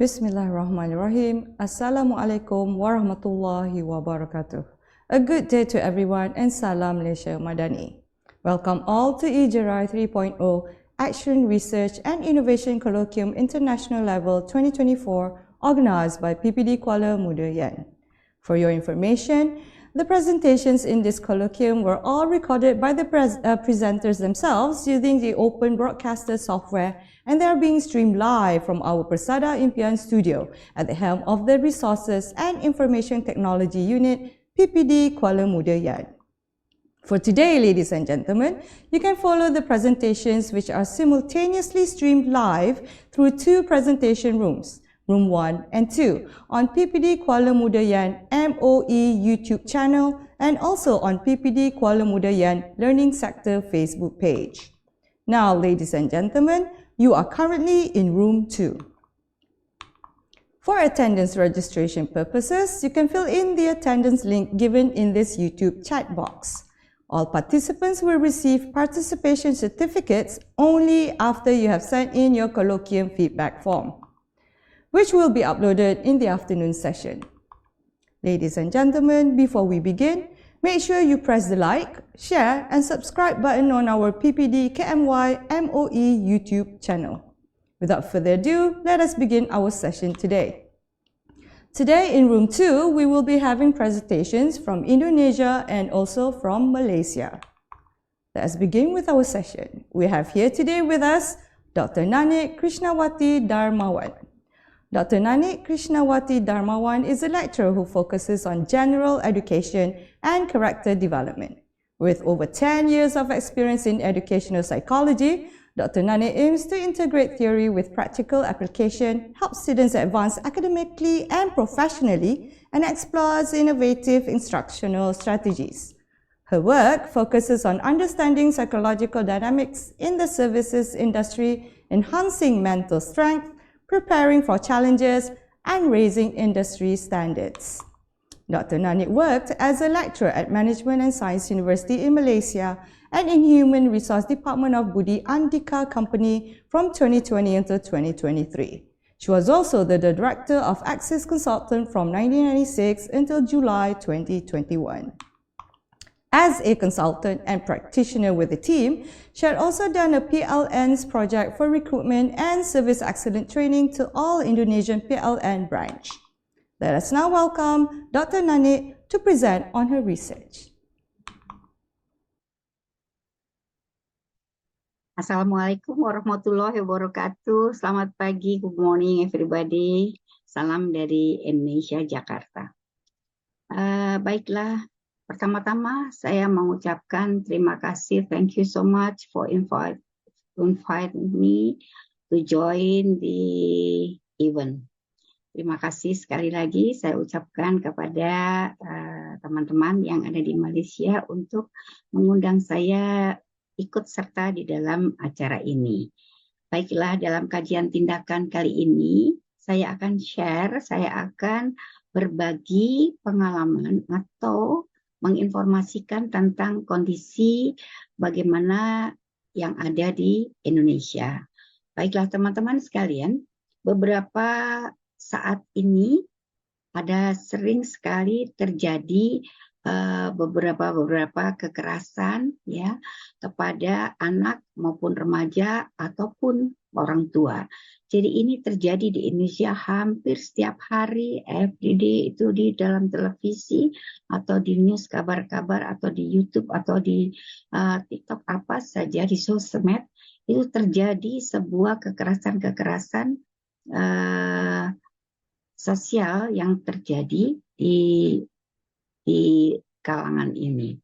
Bismillahirrahmanirrahim. Assalamualaikum warahmatullahi wabarakatuh. A good day to everyone and Salam Malaysia Madani. Welcome all to EJRI 3.0 Action Research and Innovation Colloquium International Level 2024 organized by PPD Kuala Muda Yan. For your information, the presentations in this colloquium were all recorded by the presenters themselves using the Open Broadcaster software, and they are being streamed live from our Persada Impian studio at the helm of the Resources and Information Technology Unit, PPD Kuala Muda Yan. For today, ladies and gentlemen, you can follow the presentations which are simultaneously streamed live through two presentation rooms, Room 1 and 2, on PPD Kuala Muda Yan MOE YouTube channel and also on PPD Kuala Muda Yan Learning Sector Facebook page. Now, ladies and gentlemen, you are currently in Room 2. For attendance registration purposes, you can fill in the attendance link given in this YouTube chat box. All participants will receive participation certificates only after you have sent in your colloquium feedback form, which will be uploaded in the afternoon session. Ladies and gentlemen, before we begin, make sure you press the like, share and subscribe button on our PPD KMY MOE YouTube channel. Without further ado, let us begin our session today. Today in Room 2, we will be having presentations from Indonesia and also from Malaysia. Let us begin with our session. We have here today with us Dr. Nanik Krishnawati Darmawan. Dr. Nanik Krishnawati Darmawan is a lecturer who focuses on general education and character development. With over 10 years of experience in educational psychology, Dr. Nanik aims to integrate theory with practical application, help students advance academically and professionally, and explores innovative instructional strategies. Her work focuses on understanding psychological dynamics in the services industry, enhancing mental strength, preparing for challenges, and raising industry standards. Dr. Nanik worked as a lecturer at Management and Science University in Malaysia and in Human Resource Department of Budi Andika Company from 2020 until 2023. She was also the Director of Axis Consultant from 1996 until July 2021. As a consultant and practitioner with the team, she had also done a PLN's project for recruitment and service excellence training to all Indonesian PLN branch. Let us now welcome Dr. Nanik to present on her research. Assalamualaikum warahmatullahi wabarakatuh. Selamat pagi, good morning everybody. Salam dari Indonesia, Jakarta. Baiklah, pertama-tama saya mengucapkan terima kasih, thank you so much for invite me to join the event. Terima kasih sekali lagi saya ucapkan kepada teman-teman yang ada di Malaysia untuk mengundang saya ikut serta di dalam acara ini. Baiklah, dalam kajian tindakan kali ini, saya akan berbagi pengalaman atau menginformasikan tentang kondisi bagaimana yang ada di Indonesia. Baiklah teman-teman sekalian, beberapa saat ini ada sering sekali terjadi beberapa kekerasan ya kepada anak maupun remaja ataupun orang tua. Jadi ini terjadi di Indonesia hampir setiap hari, everyday, itu di dalam televisi atau di news kabar-kabar atau di YouTube atau di TikTok, apa saja di sosmed itu terjadi sebuah kekerasan sosial yang terjadi di kalangan ini.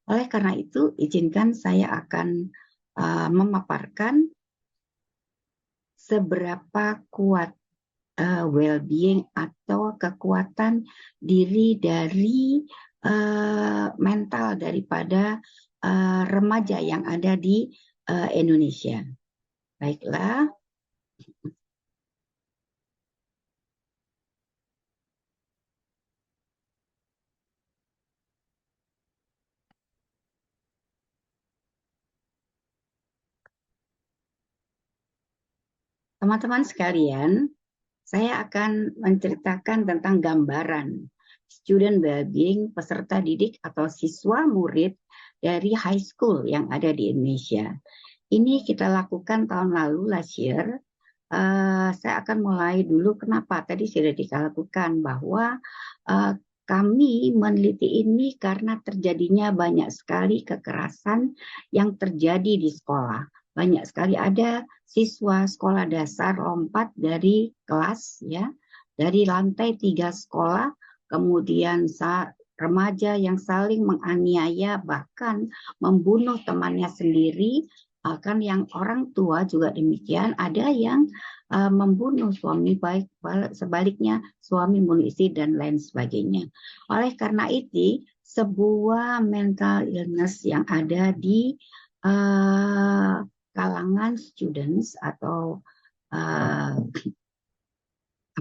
Oleh karena itu, izinkan saya akan memaparkan seberapa kuat well-being atau kekuatan diri dari mental daripada remaja yang ada di Indonesia. Baiklah. Teman-teman sekalian, saya akan menceritakan tentang gambaran student well-being peserta didik atau siswa murid dari high school yang ada di Indonesia. Ini kita lakukan tahun lalu, last year. Saya akan mulai dulu kenapa tadi sudah dilakukan bahwa kami meneliti ini karena terjadinya banyak sekali kekerasan yang terjadi di sekolah. Banyak sekali ada siswa sekolah dasar lompat dari kelas, ya, dari lantai 3 sekolah, kemudian remaja yang saling menganiaya bahkan membunuh temannya sendiri. Bahkan yang orang tua juga demikian, ada yang membunuh suami, baik sebaliknya suami membunuh istri dan lain sebagainya. Oleh karena itu, sebuah mental illness yang ada di kalangan students atau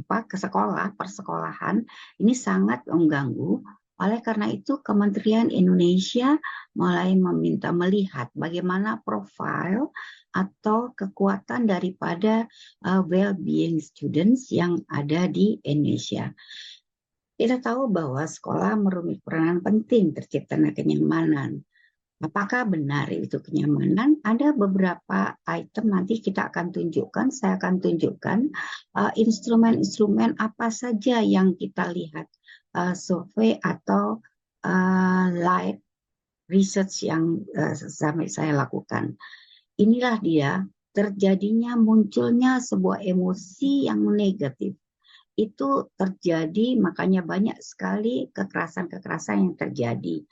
ke sekolah, persekolahan, ini sangat mengganggu. Oleh karena itu, Kementerian Indonesia mulai meminta melihat bagaimana profil atau kekuatan daripada well-being students yang ada di Indonesia. Kita tahu bahwa sekolah merupakan peranan penting terciptanya kenyamanan. Apakah benar itu kenyamanan? Ada beberapa item nanti kita akan tunjukkan, saya akan tunjukkan instrumen-instrumen apa saja yang kita lihat, survei atau live research yang saya lakukan. Inilah dia terjadinya munculnya sebuah emosi yang negatif. Itu terjadi, makanya banyak sekali kekerasan-kekerasan yang terjadi.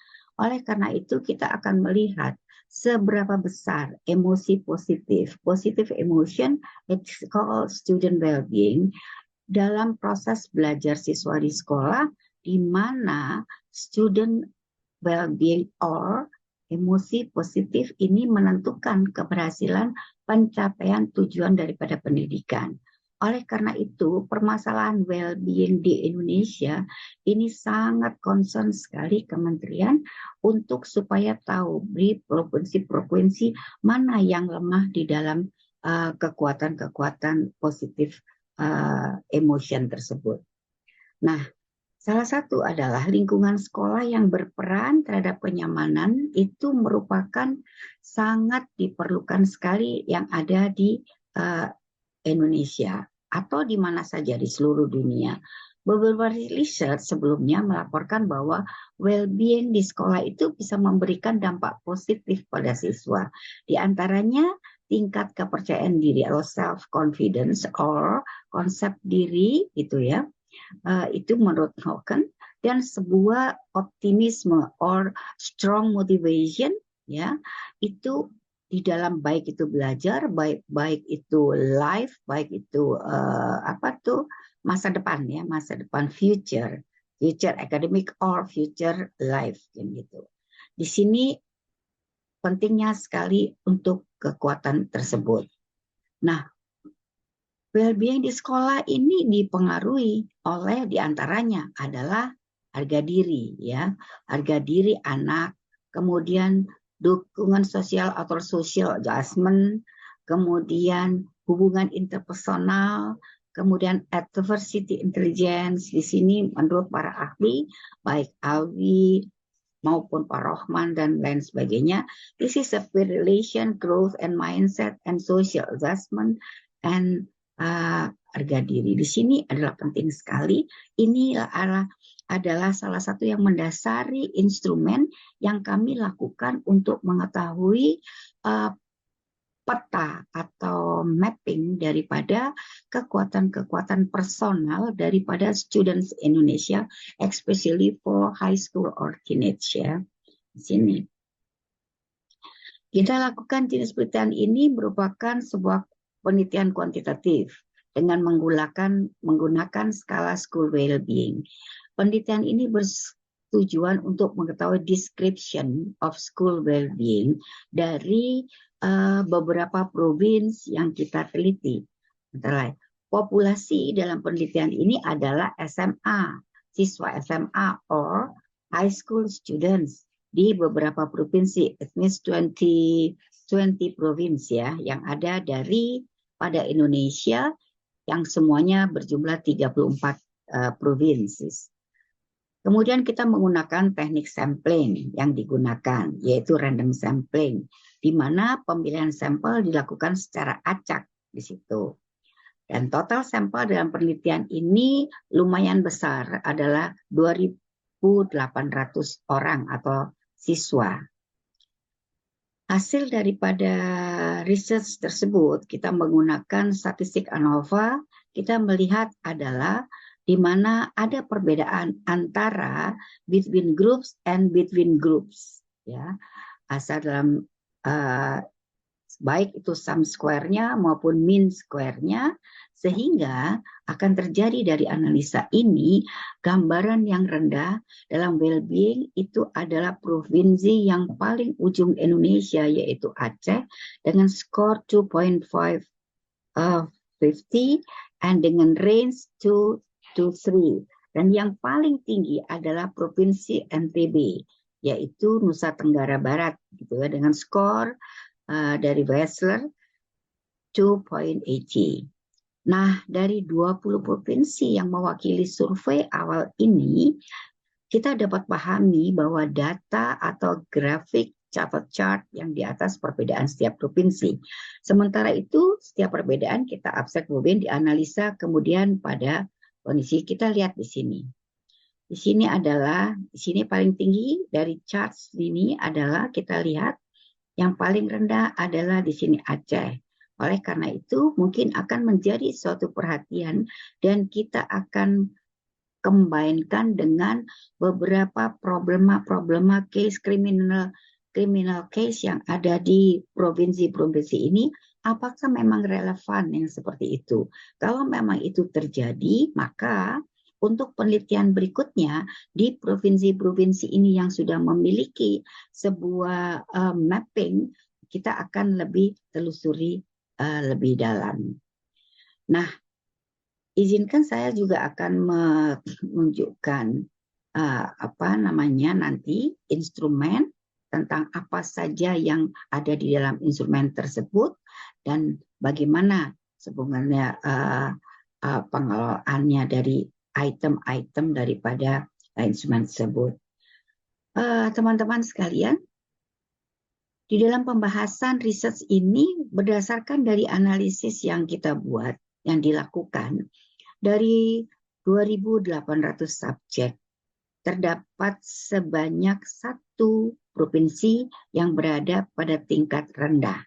Oleh karena itu kita akan melihat seberapa besar emosi positif. Positive emotion, it's called student well-being, dalam proses belajar siswa di sekolah, di mana student well-being or emosi positif ini menentukan keberhasilan pencapaian tujuan daripada pendidikan. Oleh karena itu, permasalahan well-being di Indonesia ini sangat concern sekali kementerian untuk supaya tahu di provinsi-provinsi mana yang lemah di dalam kekuatan-kekuatan positif emotion tersebut. Nah, salah satu adalah lingkungan sekolah yang berperan terhadap kenyamanan itu merupakan sangat diperlukan sekali yang ada di Indonesia atau di mana saja di seluruh dunia. Beberapa riset sebelumnya melaporkan bahwa well-being di sekolah itu bisa memberikan dampak positif pada siswa. Di antaranya tingkat kepercayaan diri atau self-confidence or konsep diri gitu ya. Itu menurut Hawken, dan sebuah optimisme or strong motivation ya, itu di dalam baik itu belajar, baik itu life, baik itu masa depan ya, masa depan future academic or future life gitu. Di sini pentingnya sekali untuk kekuatan tersebut. Nah, well-being di sekolah ini dipengaruhi oleh diantaranya adalah harga diri ya, harga diri anak, kemudian dukungan sosial atau social adjustment, kemudian hubungan interpersonal, kemudian adversity intelligence. Di sini menurut para ahli, baik Alwi maupun Pak Rohman dan lain sebagainya, this is a relation, growth and mindset and social adjustment and harga diri. Di sini adalah penting sekali. Ini adalah salah satu yang mendasari instrumen yang kami lakukan untuk mengetahui peta atau mapping daripada kekuatan-kekuatan personal daripada students Indonesia, especially for high school or teenage ya. Di sini kita lakukan jenis penelitian ini merupakan sebuah penelitian kuantitatif dengan menggunakan skala school well-being. Penelitian ini bertujuan untuk mengetahui description of school well-being dari beberapa provinsi yang kita teliti. Antara lain, populasi dalam penelitian ini adalah SMA, siswa SMA or high school students di beberapa provinsi, it means 20 provinsi ya, yang ada pada Indonesia, yang semuanya berjumlah 34 provinsi. Kemudian kita menggunakan teknik sampling yang digunakan, yaitu random sampling, di mana pemilihan sampel dilakukan secara acak di situ. Dan total sampel dalam penelitian ini lumayan besar, adalah 2.800 orang atau siswa. Hasil daripada research tersebut, kita menggunakan statistik ANOVA, kita melihat adalah di mana ada perbedaan antara between groups and between groups, ya, asal dalam baik itu sum square-nya maupun mean square-nya, sehingga akan terjadi dari analisa ini gambaran yang rendah dalam well-being itu adalah provinsi yang paling ujung Indonesia, yaitu Aceh, dengan skor 2.550 and dengan range 2 to 3. Dan yang paling tinggi adalah Provinsi NTB, yaitu Nusa Tenggara Barat, gitu ya, dengan skor dari Wessler 2.80. Nah, dari 20 provinsi yang mewakili survei awal ini, kita dapat pahami bahwa data atau grafik chart yang di atas perbedaan setiap provinsi. Sementara itu, setiap perbedaan kita abstrak kemudian dianalisa kemudian pada kondisi. Kita lihat di sini. Di sini paling tinggi dari chart ini adalah kita lihat yang paling rendah adalah di sini Aceh. Oleh karena itu mungkin akan menjadi suatu perhatian dan kita akan combine-kan dengan beberapa problema case criminal case yang ada di provinsi-provinsi ini. Apakah memang relevan yang seperti itu? Kalau memang itu terjadi, maka untuk penelitian berikutnya di provinsi-provinsi ini yang sudah memiliki sebuah mapping, kita akan lebih telusuri lebih dalam. Nah, izinkan saya juga akan menunjukkan nanti instrumen, tentang apa saja yang ada di dalam instrumen tersebut dan bagaimana sebenarnya pengelolaannya dari item-item daripada instrumen tersebut. Teman-teman sekalian, di dalam pembahasan research ini berdasarkan dari analisis yang kita buat, yang dilakukan dari 2.800 subjek, terdapat sebanyak 1 provinsi yang berada pada tingkat rendah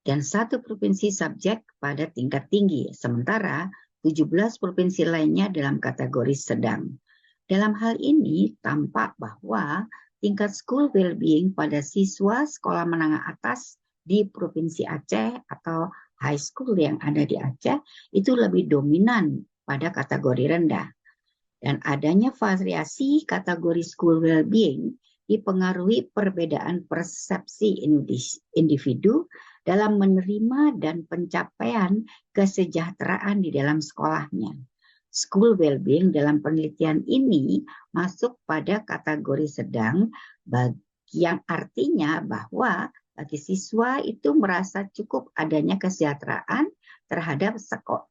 dan 1 provinsi subjek pada tingkat tinggi, sementara 17 provinsi lainnya dalam kategori sedang. Dalam hal ini tampak bahwa tingkat school well-being pada siswa sekolah menengah atas di Provinsi Aceh atau high school yang ada di Aceh itu lebih dominan pada kategori rendah. Dan adanya variasi kategori school well-being dipengaruhi perbedaan persepsi individu dalam menerima dan pencapaian kesejahteraan di dalam sekolahnya. School well-being dalam penelitian ini masuk pada kategori sedang, yang artinya bahwa bagi siswa itu merasa cukup adanya kesejahteraan terhadap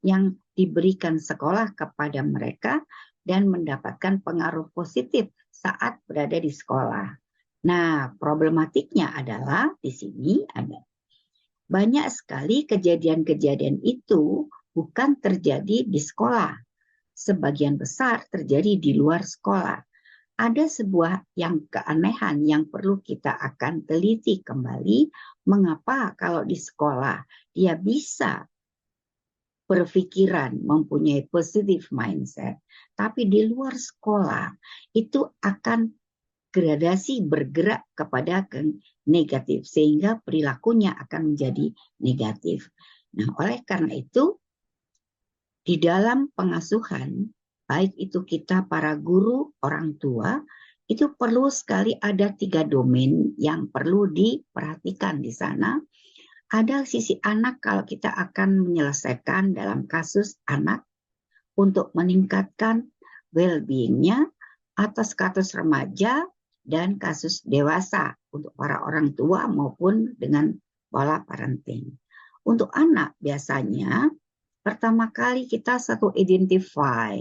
yang diberikan sekolah kepada mereka dan mendapatkan pengaruh positif saat berada di sekolah. Nah, problematiknya adalah di sini ada banyak sekali kejadian-kejadian itu bukan terjadi di sekolah. Sebagian besar terjadi di luar sekolah. Ada sebuah keanehan yang perlu kita akan teliti kembali, mengapa kalau di sekolah dia bisa berpikiran, mempunyai positive mindset, tapi di luar sekolah itu akan gradasi bergerak kepada negatif, sehingga perilakunya akan menjadi negatif. Nah, oleh karena itu, di dalam pengasuhan, baik itu kita para guru, orang tua, itu perlu sekali ada 3 domain yang perlu diperhatikan di sana. Ada sisi anak kalau kita akan menyelesaikan dalam kasus anak untuk meningkatkan well-being-nya, atas kasus remaja dan kasus dewasa untuk para orang tua maupun dengan pola parenting. Untuk anak biasanya pertama kali kita satu identify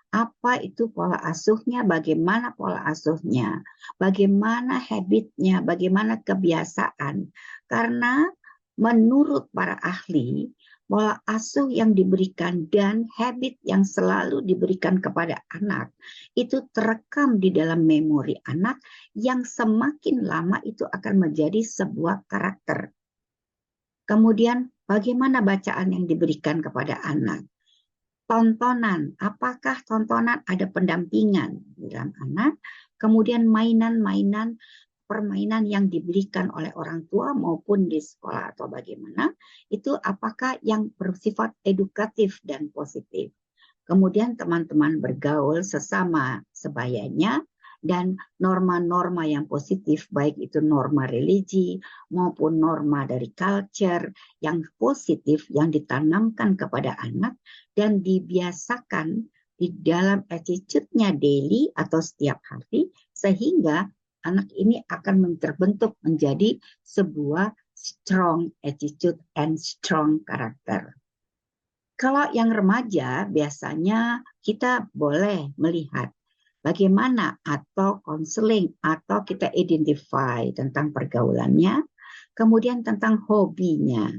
apa itu pola asuhnya, bagaimana pola asuhnya, bagaimana habitnya, bagaimana kebiasaan. Karena menurut para ahli, pola asuh yang diberikan dan habit yang selalu diberikan kepada anak itu terekam di dalam memori anak yang semakin lama itu akan menjadi sebuah karakter. Kemudian bagaimana bacaan yang diberikan kepada anak? Tontonan, apakah tontonan ada pendampingan dalam anak, kemudian mainan-mainan, permainan yang diberikan oleh orang tua maupun di sekolah atau bagaimana, itu apakah yang bersifat edukatif dan positif. Kemudian teman-teman bergaul sesama sebayanya, dan norma-norma yang positif, baik itu norma religi maupun norma dari culture yang positif yang ditanamkan kepada anak dan dibiasakan di dalam attitude-nya daily atau setiap hari, sehingga anak ini akan terbentuk menjadi sebuah strong attitude and strong character. Kalau yang remaja biasanya kita boleh melihat bagaimana atau konseling atau kita identify tentang pergaulannya, kemudian tentang hobinya,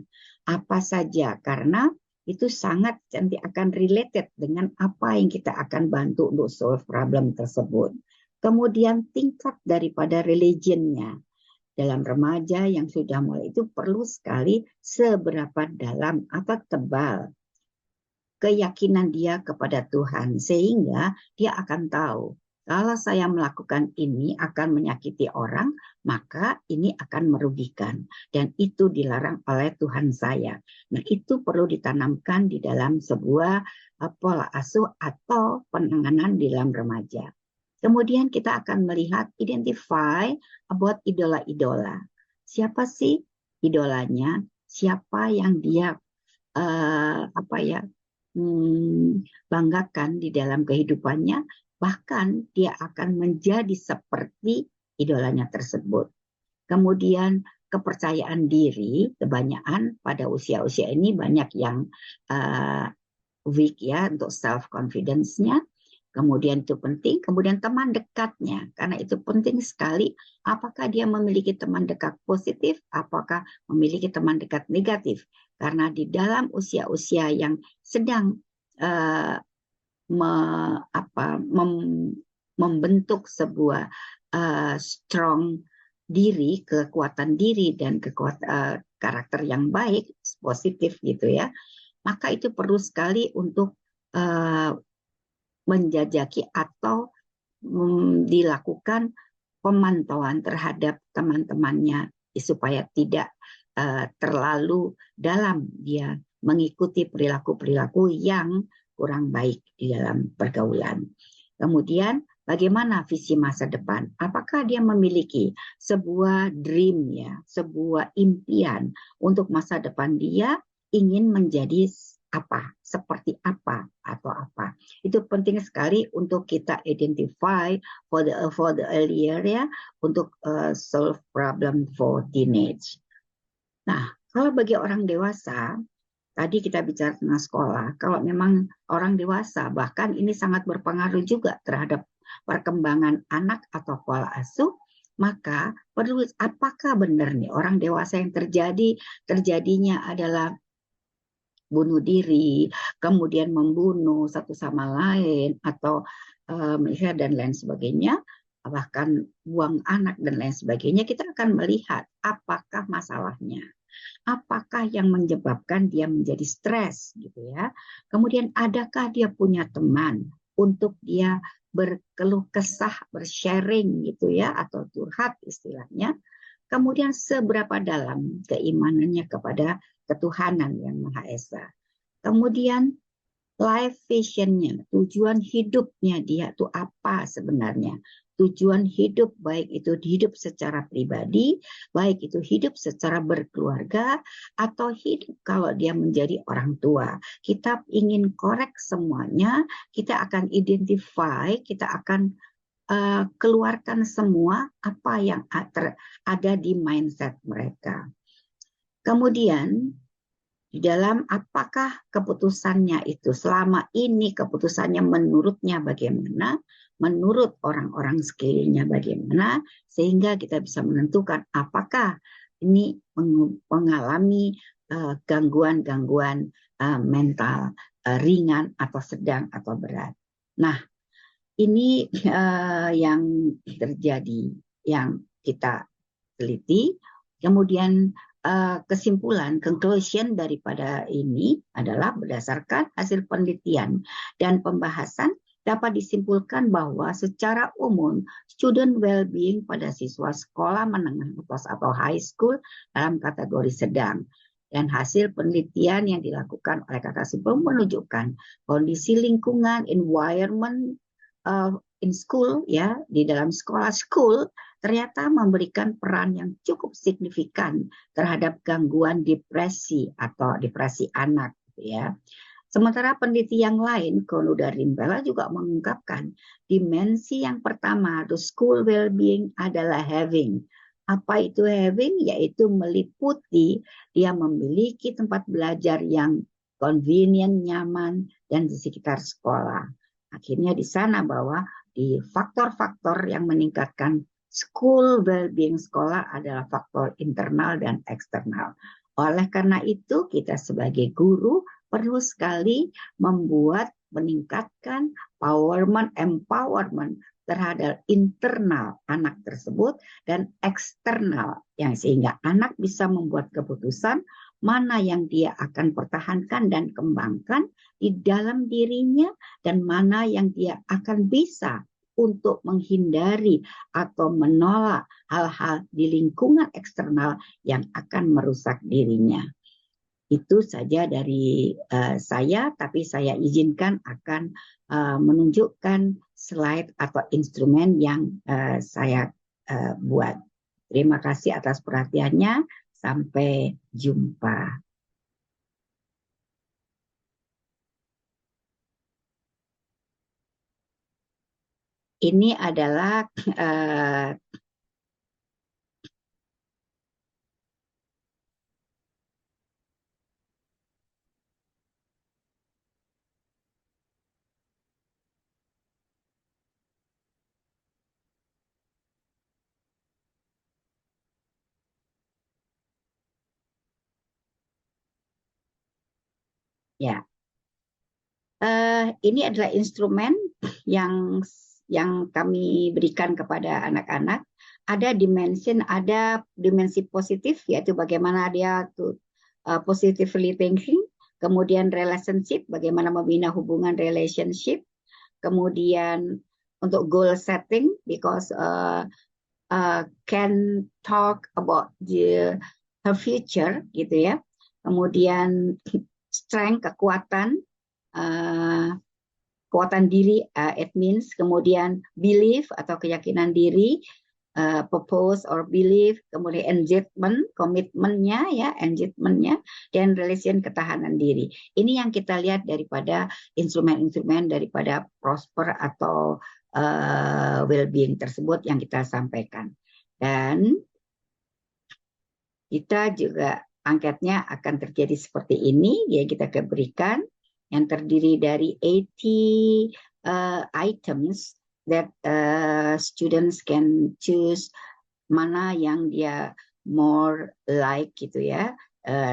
apa saja, karena itu sangat nanti akan related dengan apa yang kita akan bantu untuk solve problem tersebut. Kemudian tingkat daripada religionnya. Dalam remaja yang sudah mulai itu perlu sekali seberapa dalam atau tebal keyakinan dia kepada Tuhan, sehingga dia akan tahu kalau saya melakukan ini akan menyakiti orang, maka ini akan merugikan dan itu dilarang oleh Tuhan saya. Nah, itu perlu ditanamkan di dalam sebuah pola asuh atau penanganan di dalam remaja. Kemudian kita akan melihat identify about idola-idola. Siapa sih idolanya? Siapa yang dia banggakan di dalam kehidupannya, bahkan dia akan menjadi seperti idolanya tersebut. Kemudian kepercayaan diri, kebanyakan pada usia-usia ini banyak yang weak ya untuk self confidence-nya. Kemudian itu penting, kemudian teman dekatnya, karena itu penting sekali apakah dia memiliki teman dekat positif, apakah memiliki teman dekat negatif. Karena di dalam usia-usia yang sedang membentuk sebuah strong diri, kekuatan diri dan karakter yang baik, positif gitu ya, maka itu perlu sekali untuk menjajaki atau dilakukan pemantauan terhadap teman-temannya supaya tidak terlalu dalam dia mengikuti perilaku-perilaku yang kurang baik di dalam pergaulan. Kemudian bagaimana visi masa depan? Apakah dia memiliki sebuah dream ya, sebuah impian untuk masa depan dia ingin menjadi apa, seperti apa atau apa. Itu penting sekali untuk kita identify for the earlier ya, untuk solve problem for teenage. Nah, kalau bagi orang dewasa, tadi kita bicara tentang sekolah, kalau memang orang dewasa, bahkan ini sangat berpengaruh juga terhadap perkembangan anak atau pola asuh, maka perlu apakah benar nih orang dewasa yang terjadinya adalah bunuh diri, kemudian membunuh satu sama lain, atau dan lain sebagainya, bahkan buang anak dan lain sebagainya, kita akan melihat apakah masalahnya. Apakah yang menyebabkan dia menjadi stres gitu ya. Kemudian adakah dia punya teman untuk dia berkeluh kesah, bersharing gitu ya, atau curhat istilahnya. Kemudian seberapa dalam keimanannya kepada ketuhanan yang Maha Esa. Kemudian life vision-nya, tujuan hidupnya dia itu apa sebenarnya. Tujuan hidup, baik itu hidup secara pribadi, baik itu hidup secara berkeluarga, atau hidup kalau dia menjadi orang tua. Kita ingin korek semuanya, kita akan identify, kita akan keluarkan semua apa yang ada di mindset mereka. Kemudian di dalam apakah keputusannya itu selama ini keputusannya menurutnya bagaimana, menurut orang-orang sekelilingnya bagaimana, sehingga kita bisa menentukan apakah ini mengalami gangguan-gangguan mental ringan atau sedang atau berat. Nah, ini yang terjadi, yang kita teliti. Kemudian kesimpulan, conclusion daripada ini adalah berdasarkan hasil penelitian dan pembahasan dapat disimpulkan bahwa secara umum student well-being pada siswa sekolah menengah atas atau high school dalam kategori sedang. Dan hasil penelitian yang dilakukan oleh Kakak Simpul menunjukkan kondisi lingkungan, environment in school, ya, di dalam sekolah school ternyata memberikan peran yang cukup signifikan terhadap gangguan depresi atau depresi anak, ya. Sementara peneliti yang lain, Konuda Rimbela juga mengungkapkan dimensi yang pertama, the school well-being adalah having. Apa itu having? Yaitu meliputi dia memiliki tempat belajar yang convenient, nyaman, dan di sekitar sekolah. Akhirnya di sana bahwa di faktor-faktor yang meningkatkan school well-being sekolah adalah faktor internal dan eksternal. Oleh karena itu, kita sebagai guru perlu sekali meningkatkan empowerment terhadap internal anak tersebut dan eksternal, yang sehingga anak bisa membuat keputusan mana yang dia akan pertahankan dan kembangkan di dalam dirinya dan mana yang dia akan bisa untuk menghindari atau menolak hal-hal di lingkungan eksternal yang akan merusak dirinya. Itu saja dari saya, tapi saya izinkan akan menunjukkan slide atau instrumen yang saya buat. Terima kasih atas perhatiannya. Sampai jumpa. Ini adalah ya. Ini adalah instrumen yang kami berikan kepada anak-anak. Ada dimensi positif, yaitu bagaimana dia positively thinking, kemudian relationship, bagaimana membina hubungan relationship, kemudian untuk goal setting, because can talk about her future, gitu ya. Kemudian strength, kekuatan diri, it means, kemudian belief atau keyakinan diri, purpose or belief, kemudian engagement, komitmennya, ya, engagementnya, dan relation, ketahanan diri. Ini yang kita lihat daripada instrumen-instrumen daripada prosper atau well-being tersebut yang kita sampaikan. Dan kita juga angkatnya akan terjadi seperti ini, ya, kita berikan yang terdiri dari 80 items that students can choose mana yang dia more like, gitu ya,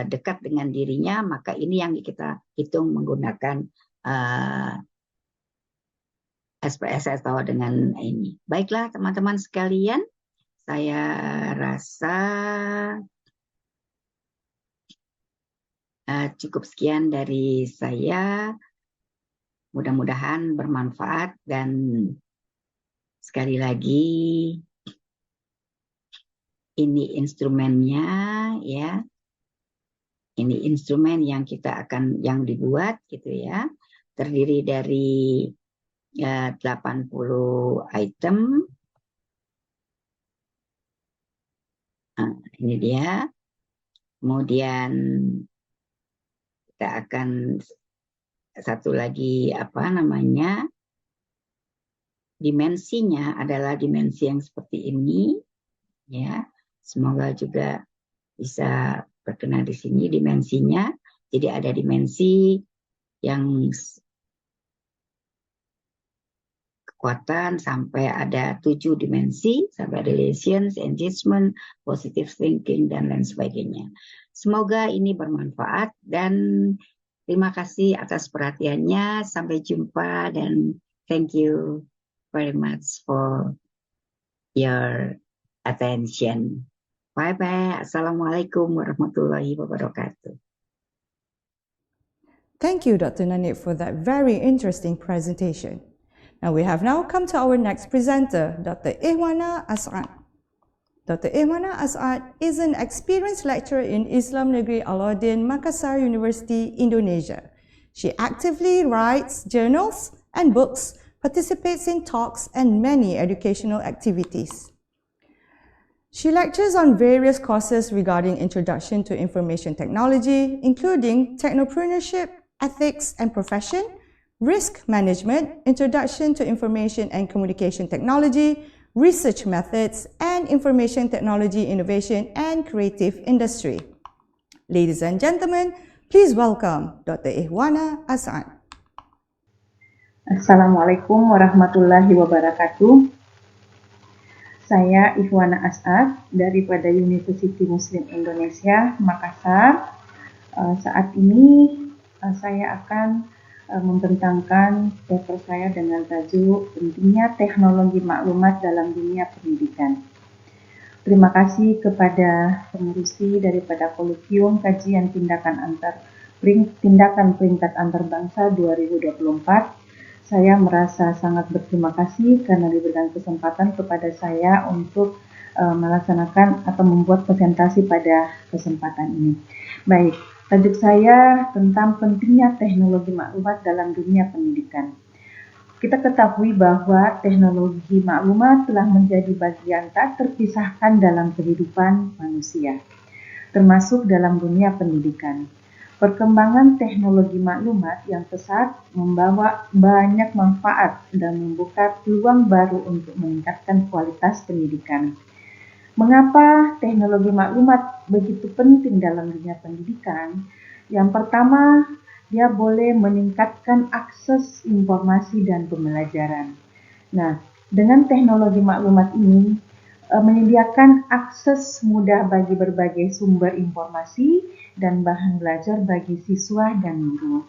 dekat dengan dirinya, maka ini yang kita hitung menggunakan SPSS atau dengan ini. Baiklah teman-teman sekalian, saya rasa cukup sekian dari saya. Mudah-mudahan bermanfaat, dan sekali lagi ini instrumennya, ya. Ini instrumen yang yang dibuat, gitu ya. Terdiri dari 80 item. Nah, ini dia. Kemudian kita akan satu lagi, dimensinya adalah dimensi yang seperti ini, ya. Semoga juga bisa berkenan di sini dimensinya. Jadi ada dimensi yang kekuatan sampai ada 7 dimensi, sampai relations, engagement, positive thinking, dan lain sebagainya. Semoga ini bermanfaat dan terima kasih atas perhatiannya. Sampai jumpa dan thank you very much for your attention. Bye-bye. Assalamualaikum warahmatullahi wabarakatuh. Thank you, Dr. Nanit, for that very interesting presentation. Now we have come to our next presenter, Dr. Ihwana As'ad. Dr. Ihwana As'ad is an experienced lecturer in Islam Negeri Alauddin, Makassar University, Indonesia. She actively writes journals and books, participates in talks and many educational activities. She lectures on various courses regarding Introduction to Information Technology, including Technopreneurship, Ethics and Profession, Risk Management, Introduction to Information and Communication Technology, Research Methods, and Information Technology Innovation and Creative Industry. Ladies and gentlemen, please welcome Dr. Ihwana As'ad. Assalamualaikum warahmatullahi wabarakatuh. Saya Ihwana As'ad daripada University Muslim Indonesia, Makassar. Saat ini saya akan membentangkan paper saya dengan tajuk pentingnya teknologi maklumat dalam dunia pendidikan. Terima kasih kepada pengurusi daripada Kolokium Kajian Tindakan Peringkat Antarbangsa 2024. Saya merasa sangat berterima kasih karena diberikan kesempatan kepada saya untuk melaksanakan atau membuat presentasi pada kesempatan ini. Baik, tajuk saya tentang pentingnya teknologi maklumat dalam dunia pendidikan. Kita ketahui bahwa teknologi maklumat telah menjadi bagian tak terpisahkan dalam kehidupan manusia, termasuk dalam dunia pendidikan. Perkembangan teknologi maklumat yang pesat membawa banyak manfaat dan membuka peluang baru untuk meningkatkan kualitas pendidikan. Mengapa teknologi maklumat begitu penting dalam dunia pendidikan? Yang pertama, dia boleh meningkatkan akses informasi dan pembelajaran. Nah, dengan teknologi maklumat ini menyediakan akses mudah bagi berbagai sumber informasi dan bahan belajar bagi siswa dan guru.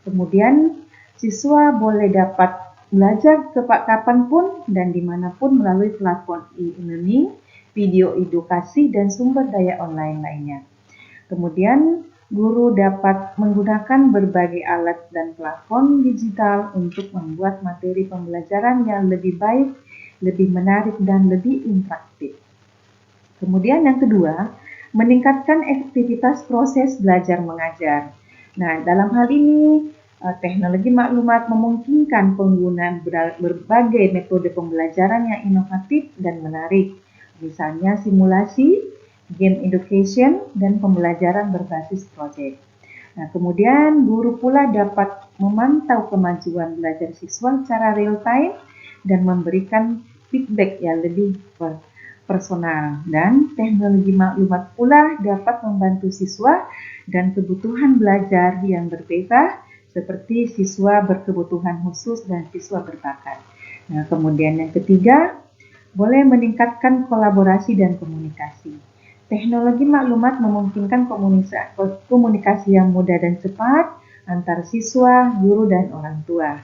Kemudian, siswa boleh dapat belajar kapanpun dan dimanapun melalui platform e-learning, video edukasi, dan sumber daya online lainnya. Kemudian, guru dapat menggunakan berbagai alat dan platform digital untuk membuat materi pembelajaran yang lebih baik, lebih menarik, dan lebih interaktif. Kemudian yang kedua, meningkatkan efektivitas proses belajar mengajar. Nah, dalam hal ini, teknologi maklumat memungkinkan penggunaan berbagai metode pembelajaran yang inovatif dan menarik, misalnya simulasi, game education, dan pembelajaran berbasis proyek. Nah, kemudian guru pula dapat memantau kemajuan belajar siswa secara real time dan memberikan feedback yang lebih personal. Dan teknologi maklumat pula dapat membantu siswa dan kebutuhan belajar yang berbeda, seperti siswa berkebutuhan khusus dan siswa berbakat. Nah, kemudian yang ketiga, boleh meningkatkan kolaborasi dan komunikasi. Teknologi maklumat memungkinkan komunikasi yang mudah dan cepat antar siswa, guru, dan orang tua.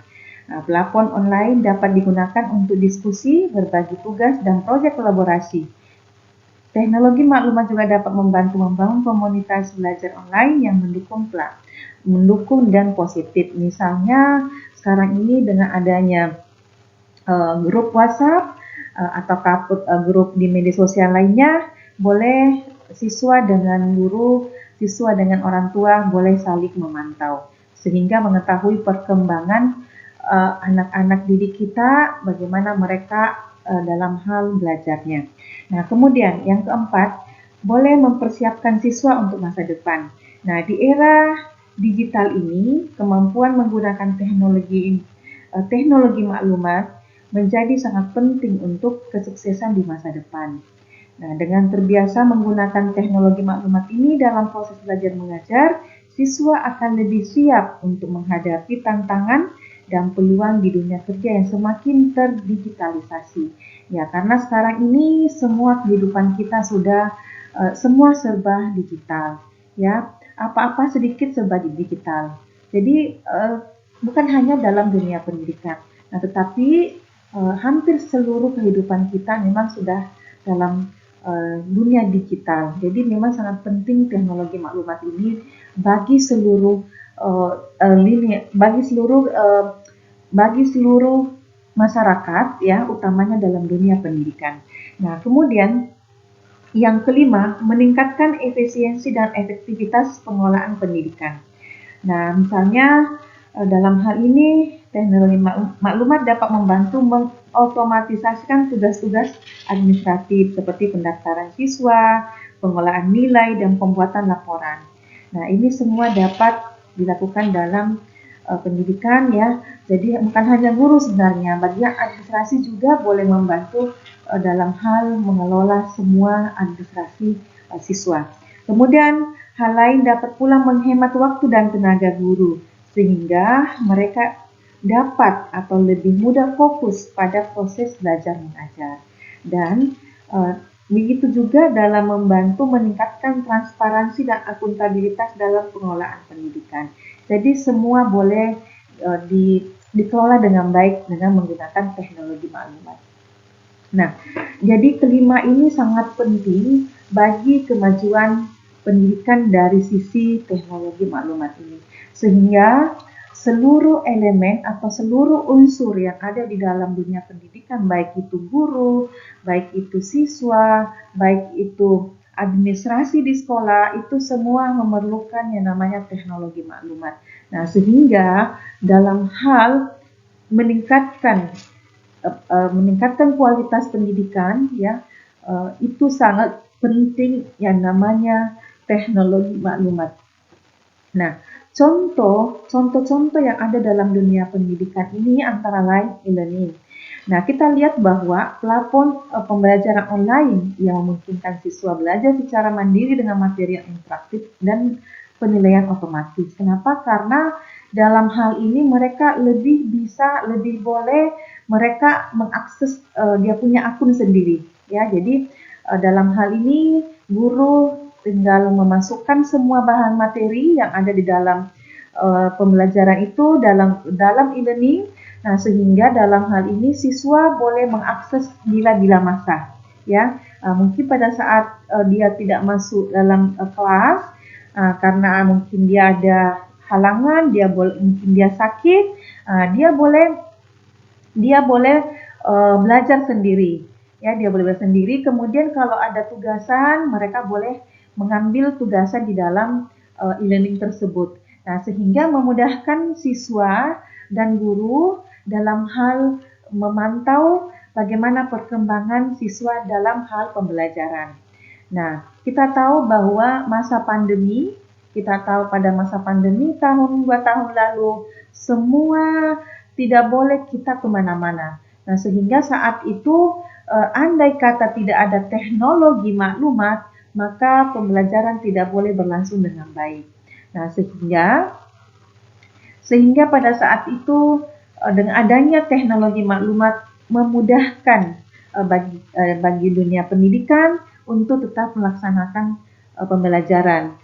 Nah, platform online dapat digunakan untuk diskusi, berbagi tugas, dan proyek kolaborasi. Teknologi maklumat juga dapat membantu membangun komunitas belajar online yang mendukung dan positif. Misalnya sekarang ini dengan adanya grup WhatsApp atau grup di media sosial lainnya, boleh siswa dengan guru, siswa dengan orang tua boleh saling memantau sehingga mengetahui perkembangan anak-anak didik kita, bagaimana mereka dalam hal belajarnya. Nah, kemudian yang keempat, boleh mempersiapkan siswa untuk masa depan. Nah, di era digital ini, kemampuan menggunakan teknologi maklumat menjadi sangat penting untuk kesuksesan di masa depan. Nah, dengan terbiasa menggunakan teknologi maklumat ini dalam proses belajar mengajar, siswa akan lebih siap untuk menghadapi tantangan dan peluang di dunia kerja yang semakin terdigitalisasi. Ya, karena sekarang ini semua kehidupan kita sudah semua serba digital. Ya, apa-apa sedikit serba digital. Jadi bukan hanya dalam dunia pendidikan, nah, tetapi hampir seluruh kehidupan kita memang sudah dalam dunia digital. Jadi memang sangat penting teknologi maklumat ini bagi seluruh bagi seluruh masyarakat, ya, utamanya dalam dunia pendidikan. Nah, kemudian yang kelima, meningkatkan efisiensi dan efektivitas pengelolaan pendidikan. Nah, misalnya dalam hal ini teknologi maklumat dapat membantu mengotomatisasikan tugas-tugas administratif seperti pendaftaran siswa, pengelolaan nilai, dan pembuatan laporan. Nah, ini semua dapat dilakukan dalam pendidikan, ya. Jadi bukan hanya guru sebenarnya, bagian administrasi juga boleh membantu dalam hal mengelola semua administrasi siswa. Kemudian hal lain dapat pula menghemat waktu dan tenaga guru sehingga mereka dapat atau lebih mudah fokus pada proses belajar mengajar. Dan begitu juga dalam membantu meningkatkan transparansi dan akuntabilitas dalam pengelolaan pendidikan. Jadi semua boleh dikelola dengan baik dengan menggunakan teknologi maklumat. Nah, jadi kelima ini sangat penting bagi kemajuan pendidikan dari sisi teknologi maklumat ini. Sehingga seluruh elemen atau seluruh unsur yang ada di dalam dunia pendidikan, baik itu guru, baik itu siswa, baik itu administrasi di sekolah, itu semua memerlukan yang namanya teknologi maklumat. Nah, sehingga dalam hal meningkatkan kualitas pendidikan, ya, itu sangat penting yang namanya teknologi maklumat. Nah, contoh-contoh yang ada dalam dunia pendidikan ini antara lain e-learning. Nah, kita lihat bahwa platform pembelajaran online yang memungkinkan siswa belajar secara mandiri dengan materi yang interaktif dan penilaian otomatis. Kenapa? Karena dalam hal ini mereka lebih boleh mereka mengakses dia punya akun sendiri, ya. Jadi dalam hal ini guru tinggal memasukkan semua bahan materi yang ada di dalam pembelajaran itu dalam e-learning. Nah, sehingga dalam hal ini siswa boleh mengakses bila masa, ya. Mungkin pada saat dia tidak masuk dalam kelas karena mungkin dia ada halangan, mungkin dia sakit, dia boleh belajar sendiri, ya. Dia boleh belajar sendiri. Kemudian kalau ada tugasan, mereka boleh mengambil tugasan di dalam e-learning tersebut. Nah, sehingga memudahkan siswa dan guru dalam hal memantau bagaimana perkembangan siswa dalam hal pembelajaran. Nah, kita tahu bahwa pada masa pandemi tahun 2 tahun lalu, semua tidak boleh kita kemana-mana. Nah, sehingga saat itu andai kata tidak ada teknologi maklumat, maka pembelajaran tidak boleh berlangsung dengan baik. Nah, sehingga pada saat itu dengan adanya teknologi maklumat memudahkan bagi dunia pendidikan untuk tetap melaksanakan pembelajaran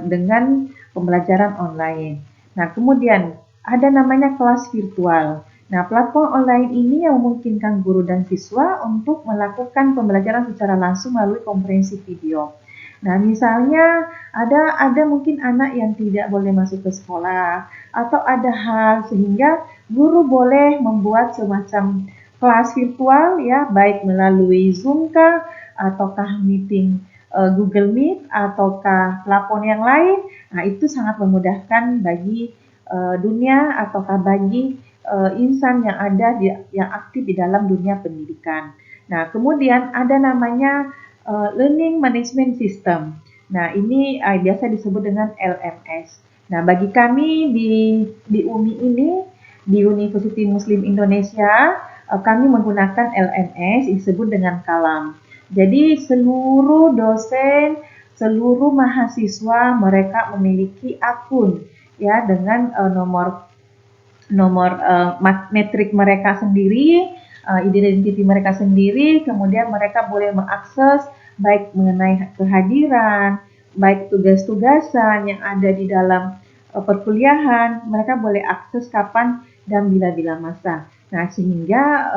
dengan pembelajaran online. Nah, kemudian ada namanya kelas virtual. Nah, platform online ini yang memungkinkan guru dan siswa untuk melakukan pembelajaran secara langsung melalui konferensi video. Nah, misalnya ada mungkin anak yang tidak boleh masuk ke sekolah atau ada hal sehingga guru boleh membuat semacam kelas virtual, ya, baik melalui Zoom kah ataukah meeting Google Meet ataukah platform yang lain. Nah, itu sangat memudahkan bagi dunia ataukah bagi insan yang aktif di dalam dunia pendidikan. Nah, kemudian ada namanya Learning Management System. Nah, ini biasa disebut dengan LMS. Nah, bagi kami di UMI ini, di University Muslim Indonesia, kami menggunakan LMS disebut dengan Kalam. Jadi seluruh dosen, seluruh mahasiswa mereka memiliki akun ya dengan nomor metrik mereka sendiri, identiti mereka sendiri, kemudian mereka boleh mengakses baik mengenai kehadiran, baik tugas-tugasan yang ada di dalam perkuliahan, mereka boleh akses kapan dan bila-bila masa. Nah, sehingga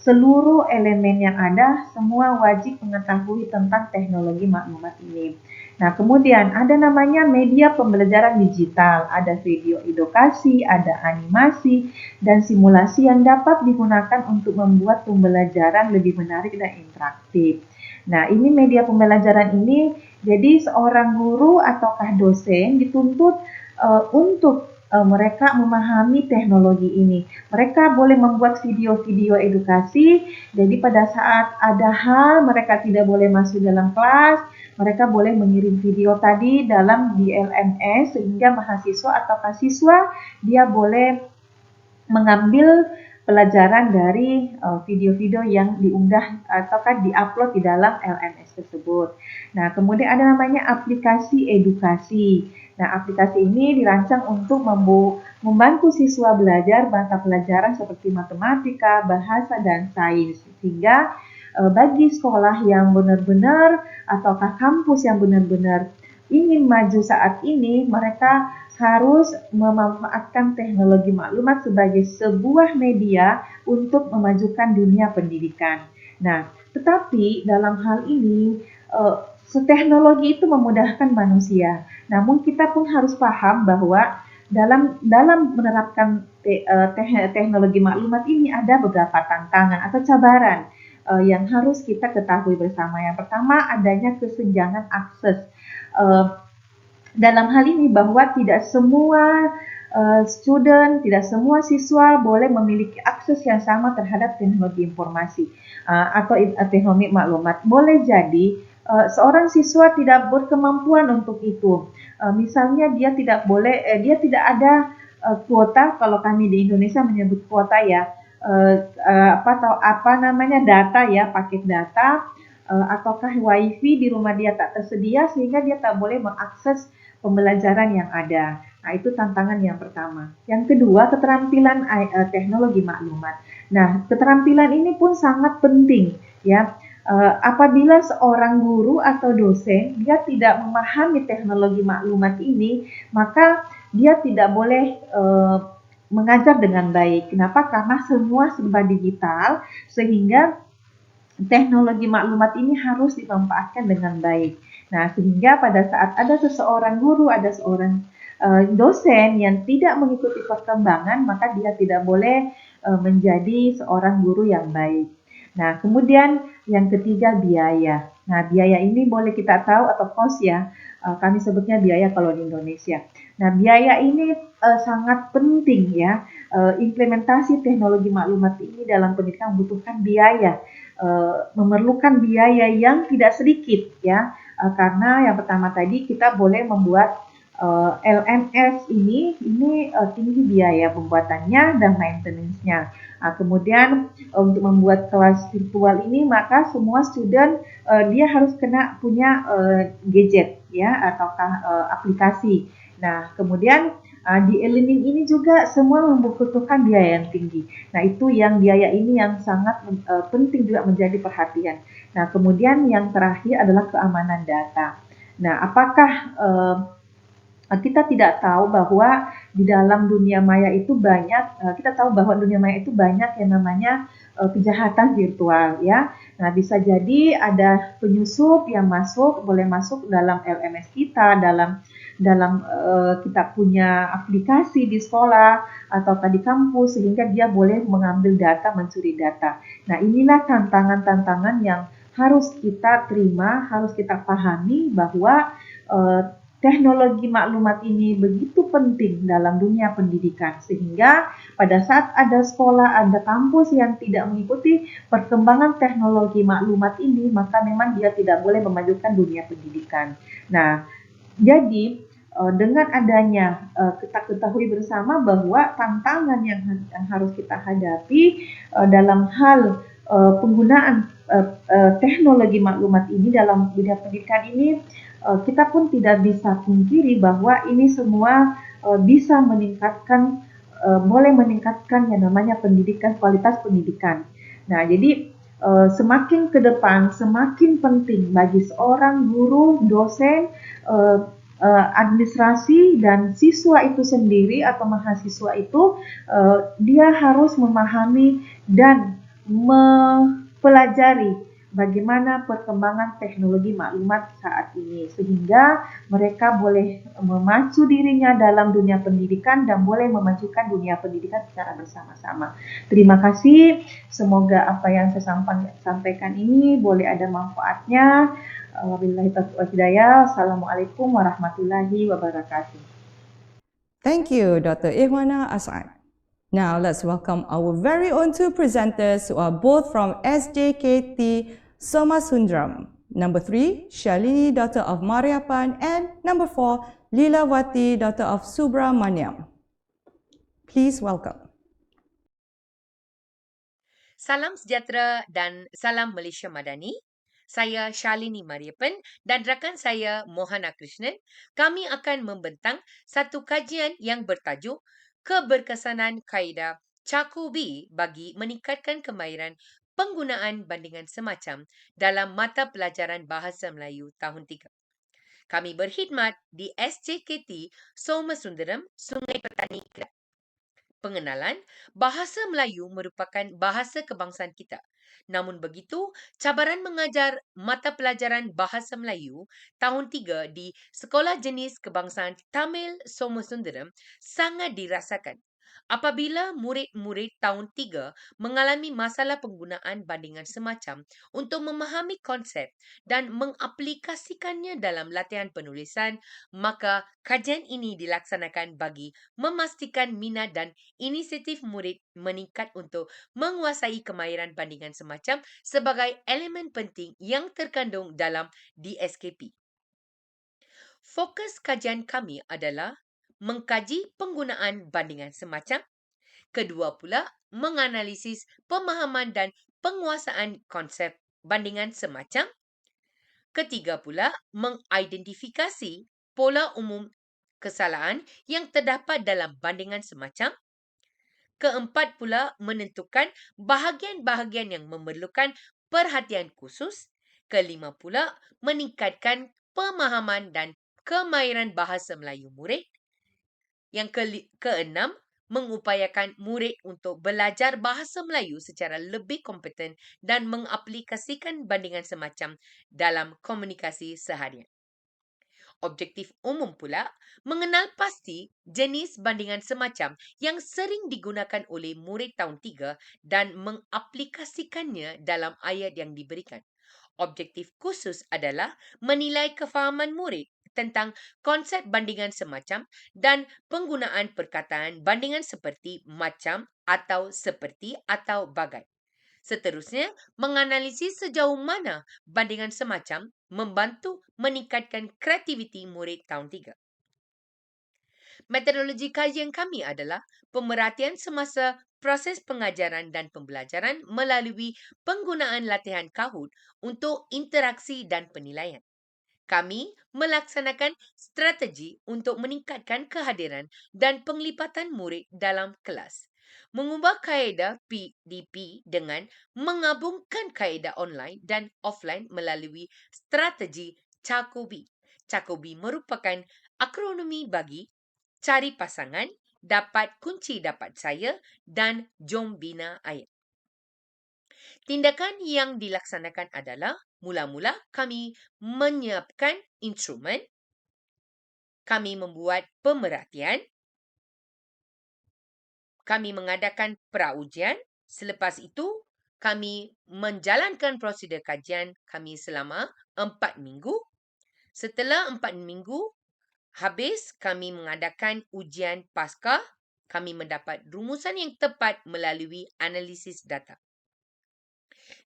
seluruh elemen yang ada semua wajib mengetahui tentang teknologi maklumat ini. Nah, kemudian ada namanya media pembelajaran digital, ada video edukasi, ada animasi, dan simulasi yang dapat digunakan untuk membuat pembelajaran lebih menarik dan interaktif. Nah, ini media pembelajaran ini, jadi seorang guru ataukah dosen dituntut untuk mereka memahami teknologi ini. Mereka boleh membuat video-video edukasi, jadi pada saat ada hal mereka tidak boleh masuk dalam kelas, mereka boleh mengirim video tadi dalam di LMS sehingga mahasiswa atau siswa dia boleh mengambil pelajaran dari video-video yang diunggah ataukah diupload di dalam LMS tersebut. Nah, kemudian ada namanya aplikasi edukasi. Nah, aplikasi ini dirancang untuk membantu siswa belajar mata pelajaran seperti matematika, bahasa, dan sains. Sehingga bagi sekolah yang benar-benar ataukah kampus yang benar-benar ingin maju saat ini, mereka harus memanfaatkan teknologi maklumat sebagai sebuah media untuk memajukan dunia pendidikan. Nah, tetapi dalam hal ini, teknologi itu memudahkan manusia. Namun kita pun harus paham bahwa dalam menerapkan teknologi maklumat ini ada beberapa tantangan atau cabaran yang harus kita ketahui bersama. Yang pertama, adanya kesenjangan akses. Dalam hal ini bahwa tidak semua student, tidak semua siswa boleh memiliki akses yang sama terhadap teknologi informasi atau teknologi maklumat. Boleh jadi seorang siswa tidak berkemampuan untuk itu. Misalnya dia tidak ada kuota, kalau kami di Indonesia menyebut kuota ya, data ya, paket data, ataukah wifi di rumah dia tak tersedia sehingga dia tak boleh mengakses pembelajaran yang ada. Nah, itu tantangan yang pertama. Yang kedua, keterampilan teknologi maklumat. Nah, keterampilan ini pun sangat penting ya. Apabila seorang guru atau dosen dia tidak memahami teknologi maklumat ini, maka dia tidak boleh mengajar dengan baik. Kenapa? Karena semua serba digital, sehingga teknologi maklumat ini harus dimanfaatkan dengan baik. Nah, sehingga pada saat ada seseorang guru, ada seorang dosen yang tidak mengikuti perkembangan, maka dia tidak boleh menjadi seorang guru yang baik. Nah, kemudian yang ketiga, biaya. Nah, biaya ini boleh kita tahu atau cost ya, kami sebutnya biaya kalau di Indonesia. Nah, biaya ini sangat penting ya. Implementasi teknologi maklumat ini dalam pendidikan membutuhkan biaya, memerlukan biaya yang tidak sedikit ya. Karena yang pertama tadi kita boleh membuat LMS ini tinggi biaya pembuatannya dan maintenance-nya. Kemudian untuk membuat kelas virtual ini maka semua student dia harus punya gadget ya ataukah aplikasi. Nah, kemudian di e-learning ini juga semua membutuhkan biaya yang tinggi. Nah, itu yang biaya ini yang sangat penting juga menjadi perhatian. Nah, kemudian yang terakhir adalah keamanan data. Nah, apakah kita tidak tahu bahwa di dalam dunia maya itu banyak, kita tahu bahwa dunia maya itu banyak yang namanya kejahatan virtual ya. Nah, bisa jadi ada penyusup yang boleh masuk dalam LMS kita, dalam kita punya aplikasi di sekolah atau di kampus sehingga dia boleh mengambil data, mencuri data. Nah, inilah tantangan-tantangan yang harus kita terima, harus kita pahami bahwa teknologi maklumat ini begitu penting dalam dunia pendidikan sehingga pada saat ada sekolah, ada kampus yang tidak mengikuti perkembangan teknologi maklumat ini, maka memang dia tidak boleh memajukan dunia pendidikan. Nah, jadi dengan adanya kita ketahui bersama bahwa tantangan yang harus kita hadapi dalam hal penggunaan teknologi maklumat ini dalam dunia pendidikan ini kita pun tidak bisa pungkiri bahwa ini semua bisa meningkatkan, boleh meningkatkan yang namanya pendidikan, kualitas pendidikan. Nah, jadi semakin ke depan, semakin penting bagi seorang guru, dosen, administrasi, dan siswa itu sendiri atau mahasiswa itu, dia harus memahami dan mempelajari bagaimana perkembangan teknologi maklumat saat ini, sehingga mereka boleh memacu dirinya dalam dunia pendidikan dan boleh memajukan dunia pendidikan secara bersama-sama. Terima kasih, semoga apa yang saya sampaikan ini boleh ada manfaatnya. Wabillahi taufiq wal hidayah. Assalamualaikum warahmatullahi wabarakatuh. Thank you, Dr. Ihwana As'ad. Now, let's welcome our very own two presenters who are both from SJKT Somasundram. Number 3, Shalini, daughter of Mariappan, and number 4, Leelawati, daughter of Subramaniam. Please welcome. Salam sejahtera dan salam Malaysia Madani. Saya Shalini Mariappan dan rakan saya Mohana Krishnan. Kami akan membentang satu kajian yang bertajuk Keberkesanan Kaedah Cakubi bagi meningkatkan kemahiran penggunaan bandingan semacam dalam mata pelajaran Bahasa Melayu tahun 3. Kami berkhidmat di SJKT Somasundaram, Sungai Petani, Kedah. Pengenalan, bahasa Melayu merupakan bahasa kebangsaan kita. Namun begitu, cabaran mengajar mata pelajaran Bahasa Melayu tahun 3 di Sekolah Jenis Kebangsaan Tamil Somasundaram sangat dirasakan. Apabila murid-murid tahun 3 mengalami masalah penggunaan bandingan semacam untuk memahami konsep dan mengaplikasikannya dalam latihan penulisan, maka kajian ini dilaksanakan bagi memastikan minat dan inisiatif murid meningkat untuk menguasai kemahiran bandingan semacam sebagai elemen penting yang terkandung dalam DSKP. Fokus kajian kami adalah mengkaji penggunaan bandingan semacam, kedua pula menganalisis pemahaman dan penguasaan konsep bandingan semacam, ketiga pula mengidentifikasi pola umum kesalahan yang terdapat dalam bandingan semacam, keempat pula menentukan bahagian-bahagian yang memerlukan perhatian khusus, kelima pula meningkatkan pemahaman dan kemahiran bahasa Melayu murid, yang keenam mengupayakan murid untuk belajar bahasa Melayu secara lebih kompeten dan mengaplikasikan bandingan semacam dalam komunikasi seharian. Objektif umum pula mengenal pasti jenis bandingan semacam yang sering digunakan oleh murid tahun 3 dan mengaplikasikannya dalam ayat yang diberikan. Objektif khusus adalah menilai kefahaman murid tentang konsep bandingan semacam dan penggunaan perkataan bandingan seperti macam atau seperti atau bagai. Seterusnya, menganalisis sejauh mana bandingan semacam membantu meningkatkan kreativiti murid tahun 3. Metodologi kajian kami adalah pemerhatian semasa proses pengajaran dan pembelajaran melalui penggunaan latihan Kahoot untuk interaksi dan penilaian. Kami melaksanakan strategi untuk meningkatkan kehadiran dan penglibatan murid dalam kelas. Mengubah kaedah PDP dengan menggabungkan kaedah online dan offline melalui strategi Cakubi. Cakubi merupakan akronimi bagi cari pasangan, dapat kunci dapat saya, dan jom bina ayat. Tindakan yang dilaksanakan adalah mula-mula kami menyiapkan instrumen, kami membuat pemerhatian, kami mengadakan praujian, selepas itu kami menjalankan prosedur kajian kami selama 4 minggu. Setelah 4 minggu habis, kami mengadakan ujian pasca. Kami mendapat rumusan yang tepat melalui analisis data.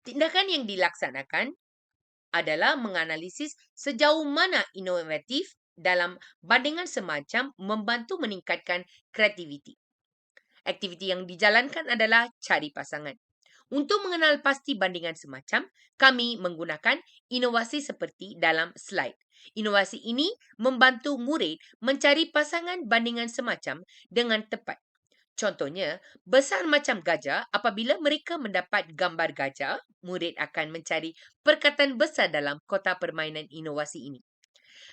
Tindakan yang dilaksanakan adalah menganalisis sejauh mana inovatif dalam bandingan semacam membantu meningkatkan kreativiti. Aktiviti yang dijalankan adalah cari pasangan. Untuk mengenal pasti bandingan semacam, kami menggunakan inovasi seperti dalam slide. Inovasi ini membantu murid mencari pasangan bandingan semacam dengan tepat. Contohnya, besar macam gajah, apabila mereka mendapat gambar gajah, murid akan mencari perkataan besar dalam kotak permainan inovasi ini.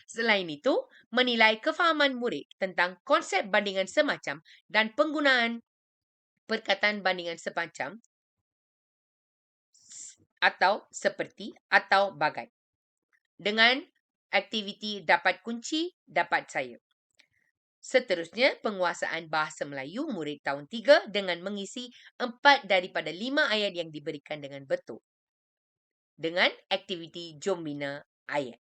Selain itu, menilai kefahaman murid tentang konsep bandingan semacam dan penggunaan perkataan bandingan semacam atau seperti atau bagai. Dengan aktiviti dapat kunci, dapat saya. Seterusnya, penguasaan bahasa Melayu murid tahun 3 dengan mengisi 4 daripada 5 ayat yang diberikan dengan betul. Dengan aktiviti jom bina ayat.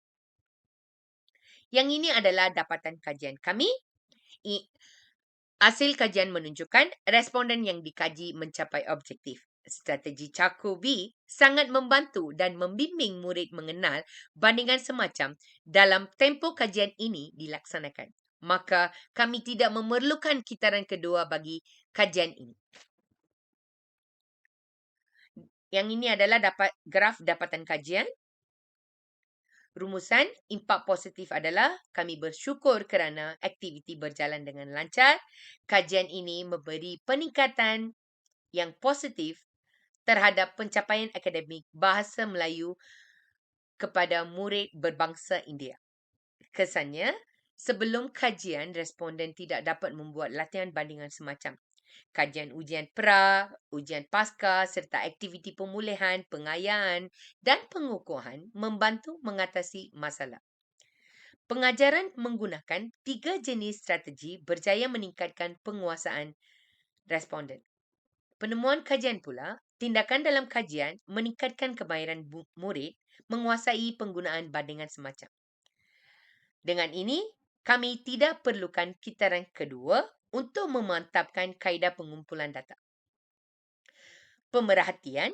Yang ini adalah dapatan kajian kami. Hasil kajian menunjukkan responden yang dikaji mencapai objektif. Strategi Cakubi sangat membantu dan membimbing murid mengenal bandingan semacam dalam tempoh kajian ini dilaksanakan. Maka kami tidak memerlukan kitaran kedua bagi kajian ini. Yang ini adalah graf dapatan kajian. Rumusan impak positif adalah kami bersyukur kerana aktiviti berjalan dengan lancar. Kajian ini memberi peningkatan yang positif terhadap pencapaian akademik bahasa Melayu kepada murid berbangsa India. Kesannya, sebelum kajian, responden tidak dapat membuat latihan bandingan semacam kajian ujian pra, ujian pasca serta aktiviti pemulihan, pengayaan dan pengukuhan membantu mengatasi masalah. Pengajaran menggunakan 3 jenis strategi berjaya meningkatkan penguasaan responden. Penemuan kajian pula, tindakan dalam kajian meningkatkan kemahiran murid menguasai penggunaan bandingan semacam. Dengan ini, kami tidak perlukan kitaran kedua untuk memantapkan kaedah pengumpulan data. Pemerhatian,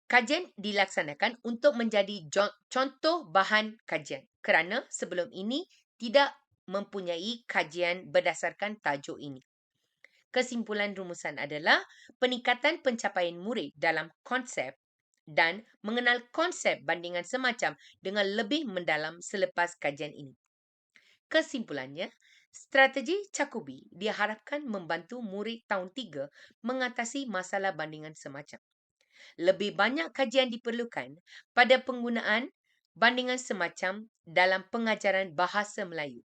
kajian dilaksanakan untuk menjadi contoh bahan kajian kerana sebelum ini tidak mempunyai kajian berdasarkan tajuk ini. Kesimpulan rumusan adalah peningkatan pencapaian murid dalam konsep dan mengenal konsep bandingan semacam dengan lebih mendalam selepas kajian ini. Kesimpulannya, strategi Cakubi diharapkan membantu murid tahun 3 mengatasi masalah bandingan semacam. Lebih banyak kajian diperlukan pada penggunaan bandingan semacam dalam pengajaran bahasa Melayu.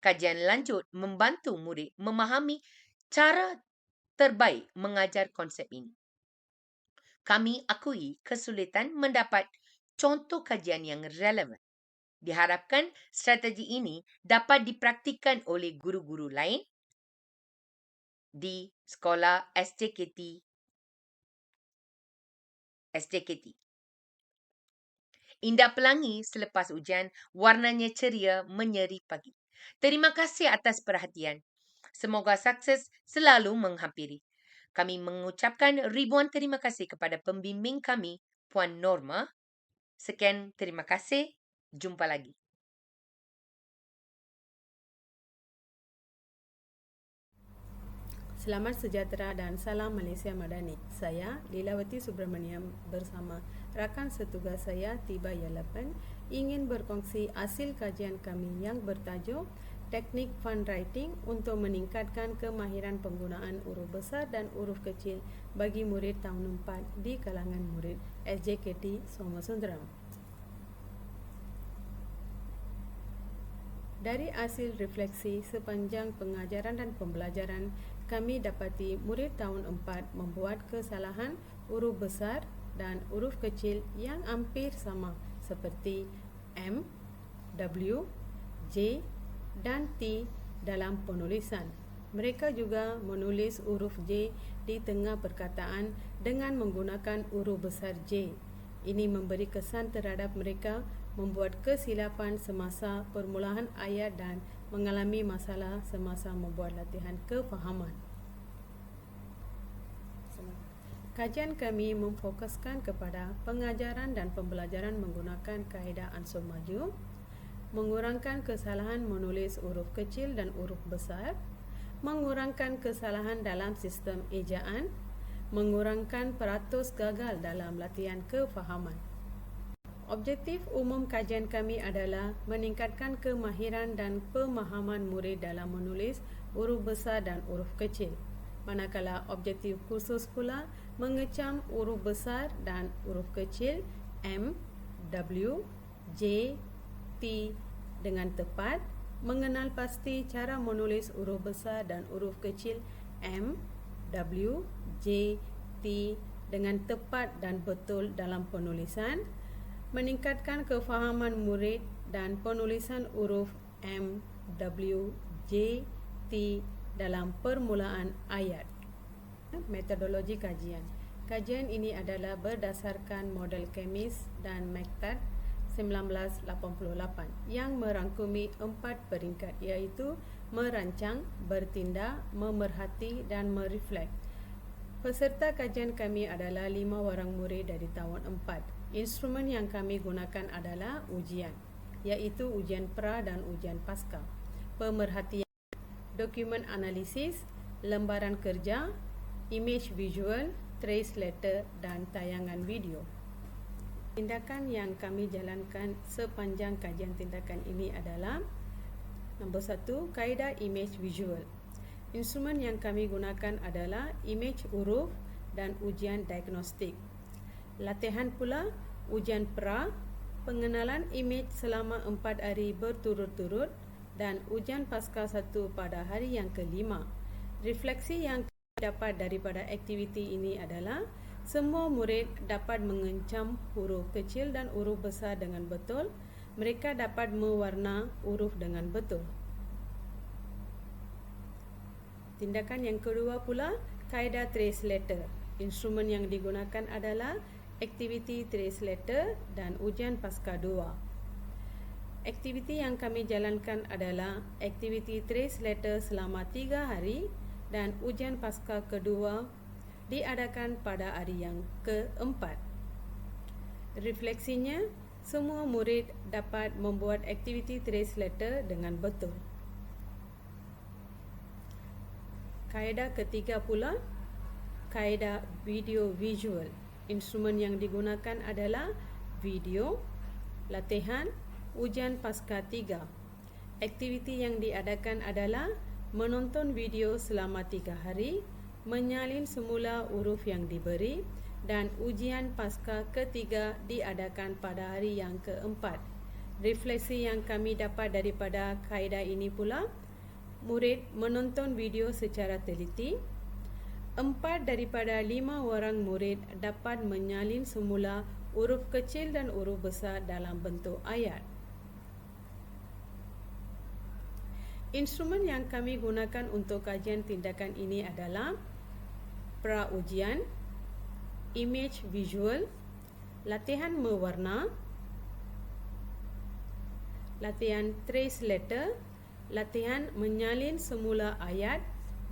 Kajian lanjut membantu murid memahami cara terbaik mengajar konsep ini. Kami akui kesulitan mendapat contoh kajian yang relevan. Diharapkan strategi ini dapat dipraktikkan oleh guru-guru lain di sekolah SJKT. Indah pelangi selepas ujian, warnanya ceria menyeri pagi. Terima kasih atas perhatian. Semoga sukses selalu menghampiri. Kami mengucapkan ribuan terima kasih kepada pembimbing kami, Puan Norma. Sekian, terima kasih. Jumpa lagi. Selamat sejahtera dan salam Malaysia Madani. Saya Lilawati Subramaniam bersama rakan setugas saya Tiba Yalapan ingin berkongsi hasil kajian kami yang bertajuk Teknik Funwriting untuk meningkatkan kemahiran penggunaan huruf besar dan huruf kecil bagi murid tahun 4 di kalangan murid SJKT Somasundaram. Dari hasil refleksi sepanjang pengajaran dan pembelajaran, kami dapati murid tahun 4 membuat kesalahan huruf besar dan huruf kecil yang hampir sama seperti M, W, J dan T dalam penulisan. Mereka juga menulis huruf J di tengah perkataan dengan menggunakan huruf besar J. Ini memberi kesan terhadap mereka membuat kesilapan semasa permulaan ayat dan mengalami masalah semasa membuat latihan kefahaman. Kajian kami memfokuskan kepada pengajaran dan pembelajaran menggunakan kaedah ansur maju, mengurangkan kesalahan menulis huruf kecil dan huruf besar, mengurangkan kesalahan dalam sistem ejaan, mengurangkan peratus gagal dalam latihan kefahaman. objektif umum kajian kami adalah meningkatkan kemahiran dan pemahaman murid dalam menulis huruf besar dan huruf kecil. Manakala objektif khusus pula mengecam huruf besar dan huruf kecil M, W, J, T dengan tepat, mengenal pasti cara menulis huruf besar dan huruf kecil M, W, J, T dengan tepat dan betul dalam penulisan, meningkatkan kefahaman murid dan penulisan huruf M, W, J, T dalam permulaan ayat. Metodologi kajian. Kajian ini adalah berdasarkan model Kemis dan Mektad 1988 yang merangkumi 4 peringkat, iaitu merancang, bertindak, memerhati dan mereflek. Peserta kajian kami adalah 5 orang murid dari tahun 4. Instrumen yang kami gunakan adalah ujian, iaitu ujian pra dan ujian pasca, pemerhatian, dokumen analisis, lembaran kerja, image visual, trace letter dan tayangan video. Tindakan yang kami jalankan sepanjang kajian tindakan ini adalah: nombor 1, kaedah image visual. Instrumen yang kami gunakan adalah image huruf dan ujian diagnostik. Latihan pula ujian pra, pengenalan imej selama 4 hari berturut-turut dan ujian pasca 1 pada hari yang ke-5. Refleksi yang dapat daripada aktiviti ini adalah semua murid dapat mengencam huruf kecil dan huruf besar dengan betul. Mereka dapat mewarna huruf dengan betul. Tindakan yang kedua pula, kaedah trace letter. Instrumen yang digunakan adalah aktiviti trace letter dan ujian pasca 2. Aktiviti yang kami jalankan adalah aktiviti trace letter selama 3 hari dan ujian pasca kedua diadakan pada hari yang ke-4. Refleksinya, semua murid dapat membuat aktiviti trace letter dengan betul. Kaedah ketiga pula, kaedah video visual. Instrumen yang digunakan adalah video, latihan, ujian pasca 3. Aktiviti yang diadakan adalah menonton video selama 3 hari, menyalin semula huruf yang diberi dan ujian pasca ketiga diadakan pada hari yang ke-4. Refleksi yang kami dapat daripada kaedah ini pula, murid menonton video secara teliti. 4 daripada 5 orang murid dapat menyalin semula huruf kecil dan huruf besar dalam bentuk ayat. Instrumen yang kami gunakan untuk kajian tindakan ini adalah pra-ujian, image visual, latihan mewarna, latihan trace letter, latihan menyalin semula ayat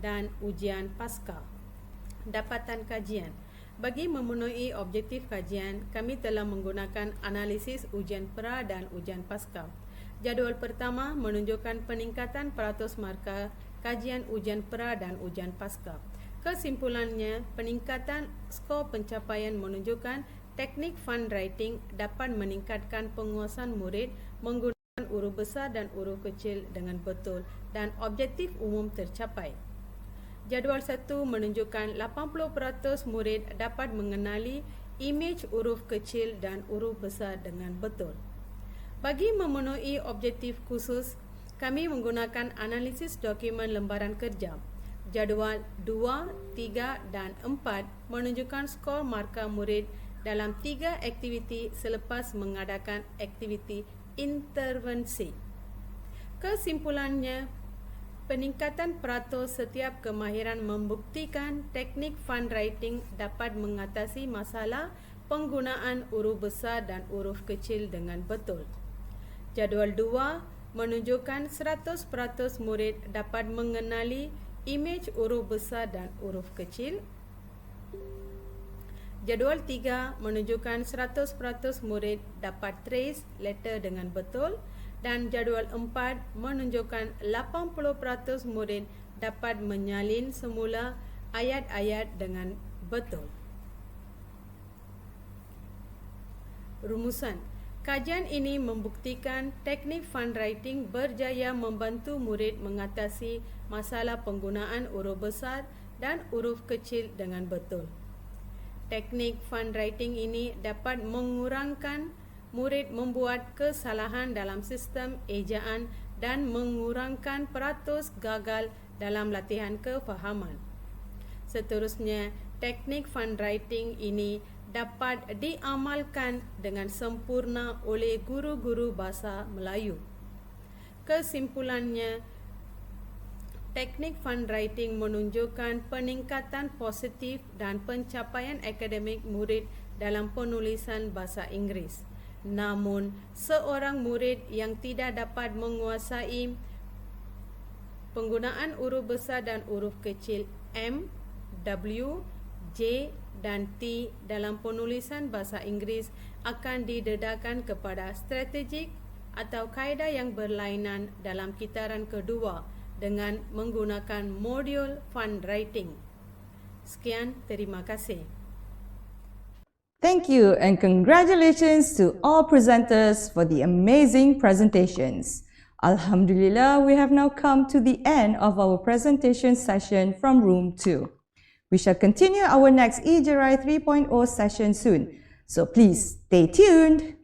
dan ujian pasca. Dapatan kajian. Bagi memenuhi objektif kajian, kami telah menggunakan analisis ujian pra dan ujian pasca. Jadual pertama menunjukkan peningkatan peratus markah kajian ujian pra dan ujian pasca. Kesimpulannya, peningkatan skor pencapaian menunjukkan teknik fun writing dapat meningkatkan penguasaan murid menggunakan huruf besar dan huruf kecil dengan betul dan objektif umum tercapai. Jadual 1 menunjukkan 80% murid dapat mengenali imej huruf kecil dan huruf besar dengan betul. Bagi memenuhi objektif khusus, kami menggunakan analisis dokumen lembaran kerja. Jadual 2, 3 dan 4 menunjukkan skor markah murid dalam 3 aktiviti selepas mengadakan aktiviti intervensi. Kesimpulannya, peningkatan peratus setiap kemahiran membuktikan teknik fun writing dapat mengatasi masalah penggunaan huruf besar dan huruf kecil dengan betul. Jadual 2 menunjukkan 100% murid dapat mengenali imej huruf besar dan huruf kecil. Jadual 3 menunjukkan 100% murid dapat trace letter dengan betul. Dan jadual 4 menunjukkan 80% murid dapat menyalin semula ayat-ayat dengan betul. Rumusan. Kajian ini membuktikan teknik funwriting berjaya membantu murid mengatasi masalah penggunaan huruf besar dan huruf kecil dengan betul. Teknik funwriting ini dapat mengurangkan murid membuat kesalahan dalam sistem ejaan dan mengurangkan peratus gagal dalam latihan kefahaman. Seterusnya, teknik funwriting ini dapat diamalkan dengan sempurna oleh guru-guru bahasa Melayu. Kesimpulannya, teknik funwriting menunjukkan peningkatan positif dan pencapaian akademik murid dalam penulisan bahasa Inggeris. Namun, seorang murid yang tidak dapat menguasai penggunaan huruf besar dan huruf kecil M, W, J dan T dalam penulisan bahasa Inggeris akan didedahkan kepada strategik atau kaedah yang berlainan dalam kitaran kedua dengan menggunakan modul funwriting. Sekian, terima kasih. Thank you and congratulations to all presenters for the amazing presentations. Alhamdulillah, we have now come to the end of our presentation session from room 2. We shall continue our next Ejerai 3.0 session soon, so please stay tuned.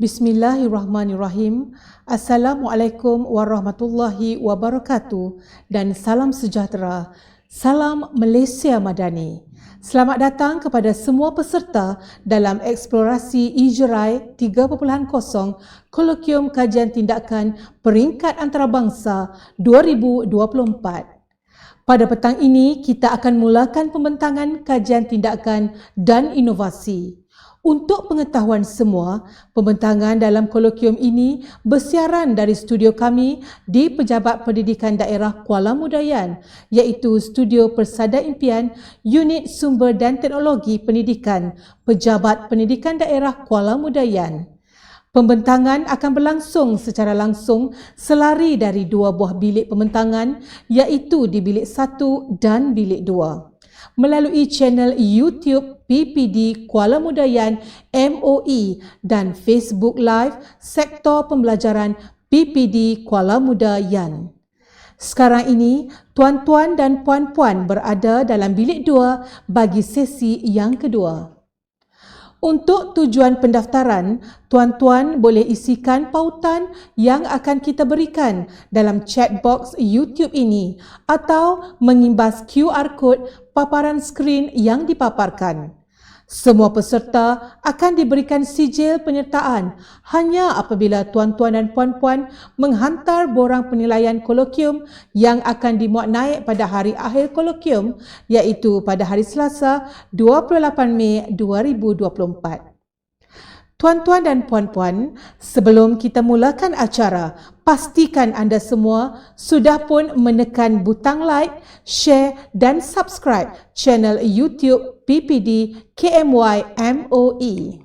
Bismillahirrahmanirrahim. Assalamualaikum warahmatullahi wabarakatuh dan salam sejahtera. Salam Malaysia Madani. Selamat datang kepada semua peserta dalam eksplorasi Ejerai 3.0 Kolokium Kajian Tindakan Peringkat Antarabangsa 2024. Pada petang ini, kita akan mulakan pembentangan kajian tindakan dan inovasi. Untuk pengetahuan semua, pembentangan dalam kolokium ini bersiaran dari studio kami di Pejabat Pendidikan Daerah Kuala Mudayan, iaitu Studio Persada Impian, Unit Sumber dan Teknologi Pendidikan, Pejabat Pendidikan Daerah Kuala Mudayan. Pembentangan akan berlangsung secara langsung selari dari dua buah bilik pembentangan, iaitu di bilik 1 dan bilik 2. Melalui channel YouTube PPD Kuala Mudayan MOE dan Facebook Live Sektor Pembelajaran PPD Kuala Mudayan. Sekarang ini, tuan-tuan dan puan-puan berada dalam bilik 2 bagi sesi yang kedua. Untuk tujuan pendaftaran, tuan-tuan boleh isikan pautan yang akan kita berikan dalam chat box YouTube ini atau mengimbas QR code paparan skrin yang dipaparkan. Semua peserta akan diberikan sijil penyertaan hanya apabila tuan-tuan dan puan-puan menghantar borang penilaian kolokium yang akan dimuat naik pada hari akhir kolokium, iaitu pada hari Selasa 28 Mei 2024. Tuan-tuan dan puan-puan, sebelum kita mulakan acara, pastikan anda semua sudah pun menekan butang like, share dan subscribe channel YouTube PPD KMY MOE.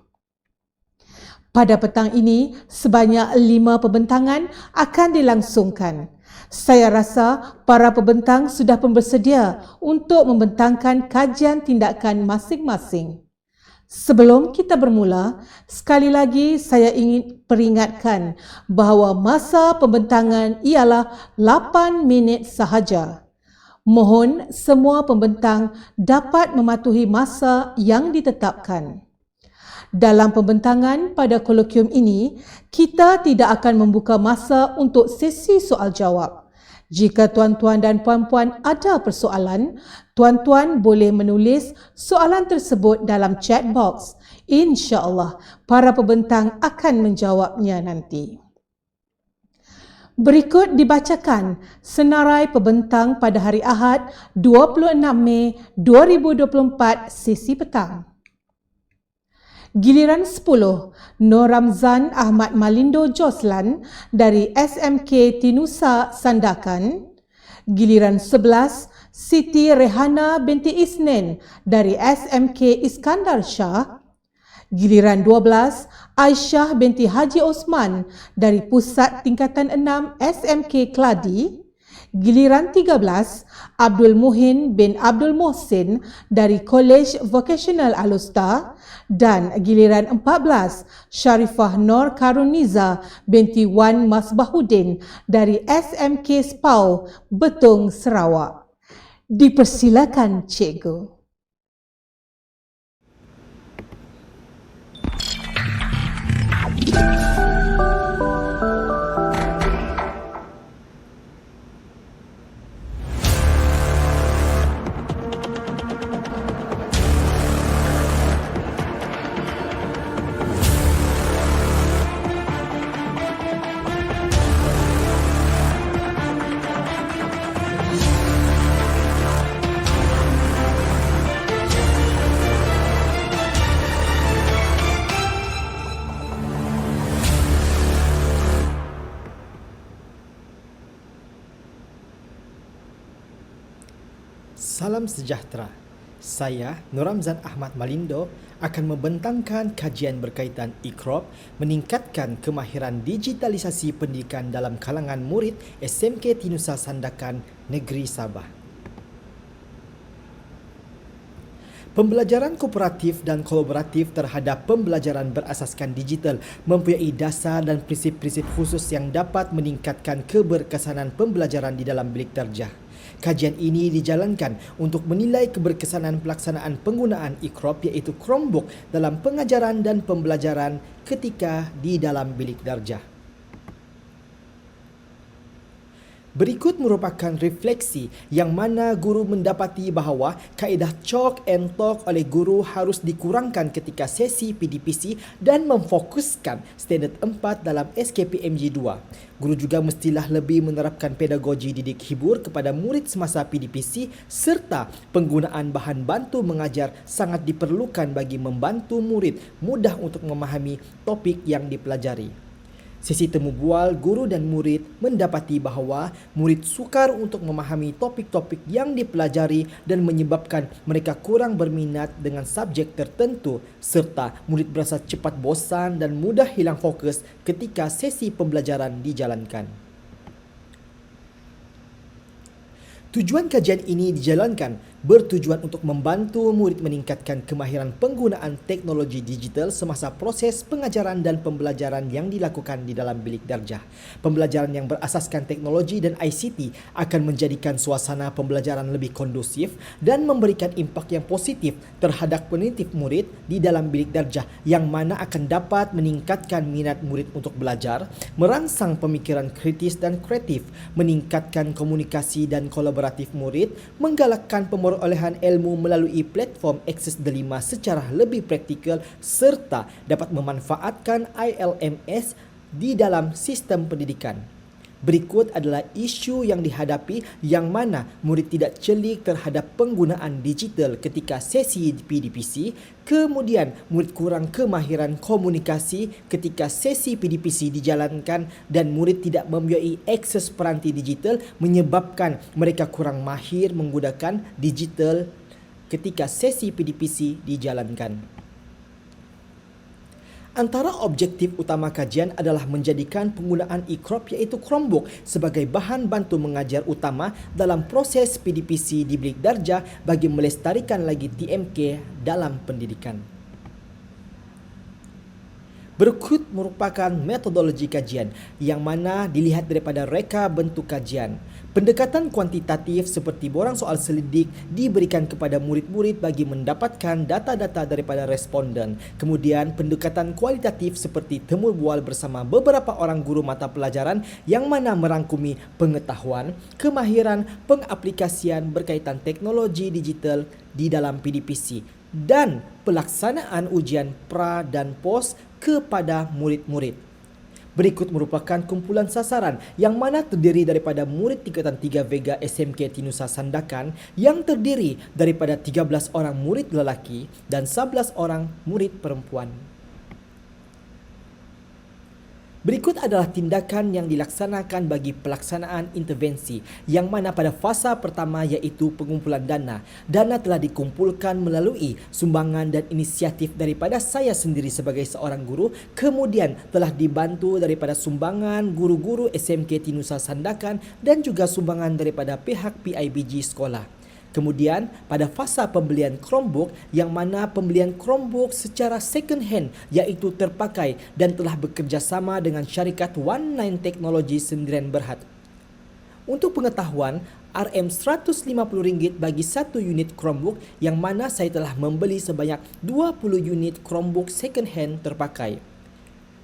Pada petang ini, sebanyak 5 pembentangan akan dilangsungkan. Saya rasa para pembentang sudah pun bersedia untuk membentangkan kajian tindakan masing-masing. Sebelum kita bermula, sekali lagi saya ingin peringatkan bahawa masa pembentangan ialah 8 minit sahaja. Mohon semua pembentang dapat mematuhi masa yang ditetapkan. Dalam pembentangan pada kolokium ini, kita tidak akan membuka masa untuk sesi soal jawab. Jika tuan-tuan dan puan-puan ada persoalan, tuan-tuan boleh menulis soalan tersebut dalam chat box. InsyaAllah, para pembentang akan menjawabnya nanti. Berikut dibacakan senarai pembentang pada hari Ahad 26 Mei 2024 sesi petang. Giliran 10, Nur Ramzan Ahmad Malindo Joslan dari SMK Tinusa Sandakan. Giliran 11, Siti Rehana binti Isnin dari SMK Iskandar Shah. Giliran 12, Aisyah binti Haji Osman dari Pusat Tingkatan 6 SMK Keladi. Giliran 13, Abdul Muhin bin Abdul Mohsin dari College Vocational Alustar dan giliran 14, Sharifah Nur Karuniza binti Wan Masbahuddin dari SMK SPAU, Betong, Sarawak. Dipersilakan, Cikgu. Salam sejahtera. Saya, Nur Ramzan Ahmad Malindo, akan membentangkan kajian berkaitan Iqrab, meningkatkan kemahiran digitalisasi pendidikan dalam kalangan murid SMK Tinusa Sandakan, Negeri Sabah. Pembelajaran kooperatif dan kolaboratif terhadap pembelajaran berasaskan digital mempunyai dasar dan prinsip-prinsip khusus yang dapat meningkatkan keberkesanan pembelajaran di dalam bilik darjah. Kajian ini dijalankan untuk menilai keberkesanan pelaksanaan penggunaan Iqrab iaitu Chromebook dalam pengajaran dan pembelajaran ketika di dalam bilik darjah. Berikut merupakan refleksi yang mana guru mendapati bahawa kaedah chalk and talk oleh guru harus dikurangkan ketika sesi PDPC dan memfokuskan standard 4 dalam SKPMG 2. Guru juga mestilah lebih menerapkan pedagogi didik hibur kepada murid semasa PDPC serta penggunaan bahan bantu mengajar sangat diperlukan bagi membantu murid mudah untuk memahami topik yang dipelajari. Sesi temu bual guru dan murid mendapati bahawa murid sukar untuk memahami topik-topik yang dipelajari dan menyebabkan mereka kurang berminat dengan subjek tertentu serta murid berasa cepat bosan dan mudah hilang fokus ketika sesi pembelajaran dijalankan. Tujuan kajian ini dijalankan bertujuan untuk membantu murid meningkatkan kemahiran penggunaan teknologi digital semasa proses pengajaran dan pembelajaran yang dilakukan di dalam bilik darjah. Pembelajaran yang berasaskan teknologi dan ICT akan menjadikan suasana pembelajaran lebih kondusif dan memberikan impak yang positif terhadap kognitif murid di dalam bilik darjah yang mana akan dapat meningkatkan minat murid untuk belajar, merangsang pemikiran kritis dan kreatif, meningkatkan komunikasi dan kolaborasi murid, menggalakkan pemerolehan ilmu melalui platform Akses Delima secara lebih praktikal serta dapat memanfaatkan ILMS di dalam sistem pendidikan. Berikut adalah isu yang dihadapi yang mana murid tidak celik terhadap penggunaan digital ketika sesi PDPC, kemudian murid kurang kemahiran komunikasi ketika sesi PDPC dijalankan dan murid tidak mempunyai akses peranti digital menyebabkan mereka kurang mahir menggunakan digital ketika sesi PDPC dijalankan. Antara objektif utama kajian adalah menjadikan penggunaan Iqrab iaitu Chromebook sebagai bahan bantu mengajar utama dalam proses PDPC di bilik darjah bagi melestarikan lagi TMK dalam pendidikan. Berikut merupakan metodologi kajian yang mana dilihat daripada reka bentuk kajian. Pendekatan kuantitatif seperti borang soal selidik diberikan kepada murid-murid bagi mendapatkan data-data daripada responden. Kemudian pendekatan kualitatif seperti temu bual bersama beberapa orang guru mata pelajaran yang mana merangkumi pengetahuan, kemahiran, pengaplikasian berkaitan teknologi digital di dalam PDPC dan pelaksanaan ujian pra dan pos kepada murid-murid. Berikut merupakan kumpulan sasaran yang mana terdiri daripada murid tingkatan 3 Vega SMK Tinusa Sandakan yang terdiri daripada 13 orang murid lelaki dan 11 orang murid perempuan. Berikut adalah tindakan yang dilaksanakan bagi pelaksanaan intervensi yang mana pada fasa pertama iaitu pengumpulan dana. Dana telah dikumpulkan melalui sumbangan dan inisiatif daripada saya sendiri sebagai seorang guru, kemudian telah dibantu daripada sumbangan guru-guru SMK Tinusa Sandakan dan juga sumbangan daripada pihak PIBG sekolah. Kemudian pada fasa pembelian Chromebook yang mana pembelian Chromebook secara second hand iaitu terpakai dan telah bekerjasama dengan syarikat One9 Teknologi Sendirian Berhad. Untuk pengetahuan, RM150 bagi satu unit Chromebook yang mana saya telah membeli sebanyak 20 unit Chromebook second hand terpakai.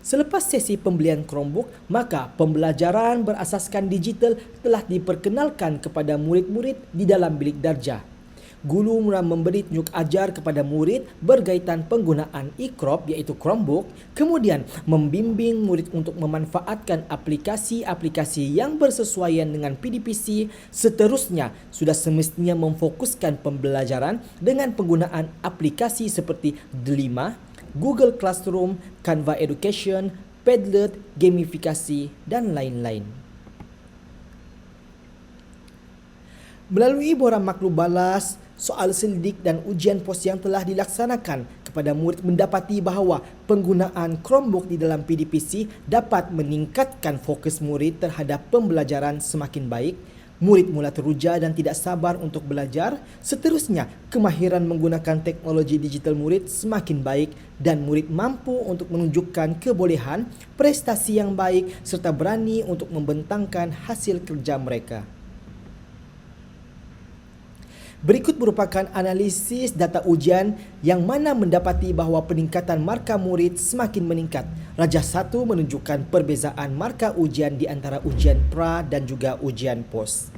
Selepas sesi pembelian Chromebook, maka pembelajaran berasaskan digital telah diperkenalkan kepada murid-murid di dalam bilik darjah. Guru mula memberi tunjuk ajar kepada murid berkaitan penggunaan e-crop iaitu Chromebook, kemudian membimbing murid untuk memanfaatkan aplikasi-aplikasi yang bersesuaian dengan PDPC. Seterusnya, sudah semestinya memfokuskan pembelajaran dengan penggunaan aplikasi seperti D5, Google Classroom, Canva Education, Padlet, gamifikasi dan lain-lain. Melalui borang maklum balas, soal selidik dan ujian pos yang telah dilaksanakan, kepada murid mendapati bahawa penggunaan Chromebook di dalam PDPC dapat meningkatkan fokus murid terhadap pembelajaran semakin baik. Murid mula teruja dan tidak sabar untuk belajar. Seterusnya, kemahiran menggunakan teknologi digital murid semakin baik dan murid mampu untuk menunjukkan kebolehan, prestasi yang baik serta berani untuk membentangkan hasil kerja mereka. Berikut merupakan analisis data ujian yang mana mendapati bahawa peningkatan markah murid semakin meningkat. Rajah 1 menunjukkan perbezaan markah ujian di antara ujian pra dan juga ujian pos.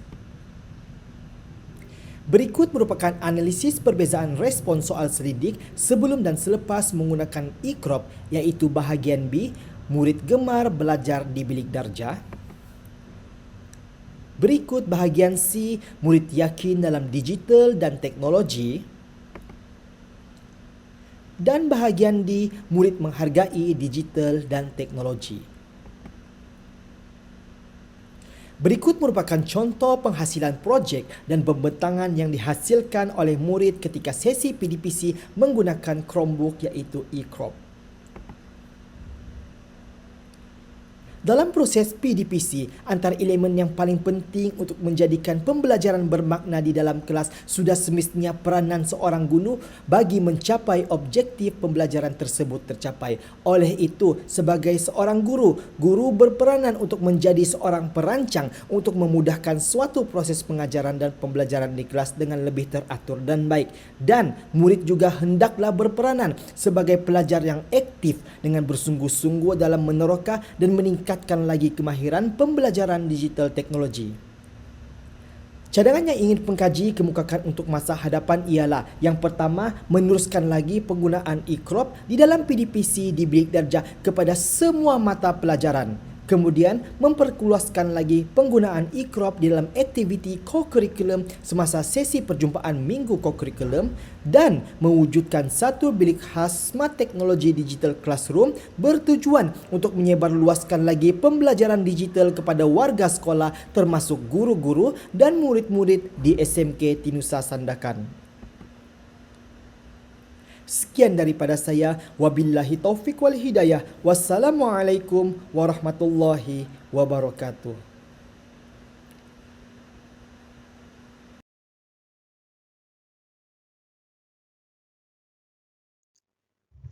Berikut merupakan analisis perbezaan respon soal selidik sebelum dan selepas menggunakan e-crop iaitu bahagian B, murid gemar belajar di bilik darjah. Berikut bahagian C, murid yakin dalam digital dan teknologi. Dan bahagian D, murid menghargai digital dan teknologi. Berikut merupakan contoh penghasilan projek dan pembentangan yang dihasilkan oleh murid ketika sesi PDPC menggunakan Chromebook iaitu e-crop. Dalam proses PDPC, antara elemen yang paling penting untuk menjadikan pembelajaran bermakna di dalam kelas sudah semestinya peranan seorang guru bagi mencapai objektif pembelajaran tersebut tercapai. Oleh itu, sebagai seorang guru, guru berperanan untuk menjadi seorang perancang untuk memudahkan suatu proses pengajaran dan pembelajaran di kelas dengan lebih teratur dan baik. Dan murid juga hendaklah berperanan sebagai pelajar yang aktif dengan bersungguh-sungguh dalam meneroka dan meningkatkan lagi kemahiran pembelajaran digital teknologi. Cadangan yang ingin pengkaji kemukakan untuk masa hadapan ialah yang pertama, meneruskan lagi penggunaan e-crop di dalam PDPC di bilik darjah kepada semua mata pelajaran. Kemudian, memperluaskan lagi penggunaan e-crop di dalam aktiviti co-curriculum semasa sesi perjumpaan minggu co-curriculum dan mewujudkan satu bilik khas Smart Teknologi Digital Classroom bertujuan untuk menyebarluaskan lagi pembelajaran digital kepada warga sekolah termasuk guru-guru dan murid-murid di SMK Tinusa Sandakan. Sekian daripada saya. Wabillahi taufiq wal hidayah. Wassalamualaikum warahmatullahi wabarakatuh.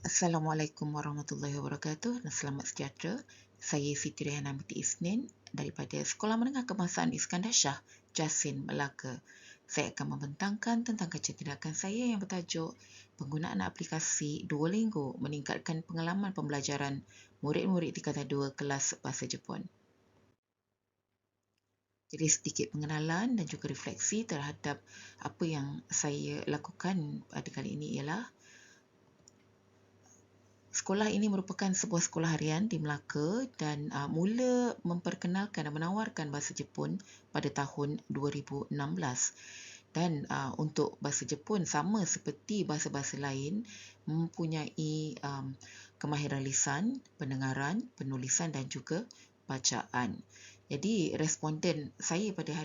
Assalamualaikum warahmatullahi wabarakatuh dan selamat sejahtera. Saya Siti Rehana binti Isnin daripada Sekolah Menengah Kebangsaan Iskandar Shah, Jasin, Melaka. Saya akan membentangkan tentang kajian tindakan saya yang bertajuk penggunaan aplikasi Duolingo meningkatkan pengalaman pembelajaran murid-murid tingkatan 2 kelas bahasa Jepun. Jadi sedikit pengenalan dan juga refleksi terhadap apa yang saya lakukan pada kali ini ialah sekolah ini merupakan sebuah sekolah harian di Melaka dan mula memperkenalkan dan menawarkan bahasa Jepun pada tahun 2016. Dan untuk bahasa Jepun sama seperti bahasa-bahasa lain mempunyai kemahiran lisan, pendengaran, penulisan dan juga bacaan. Jadi responden saya pada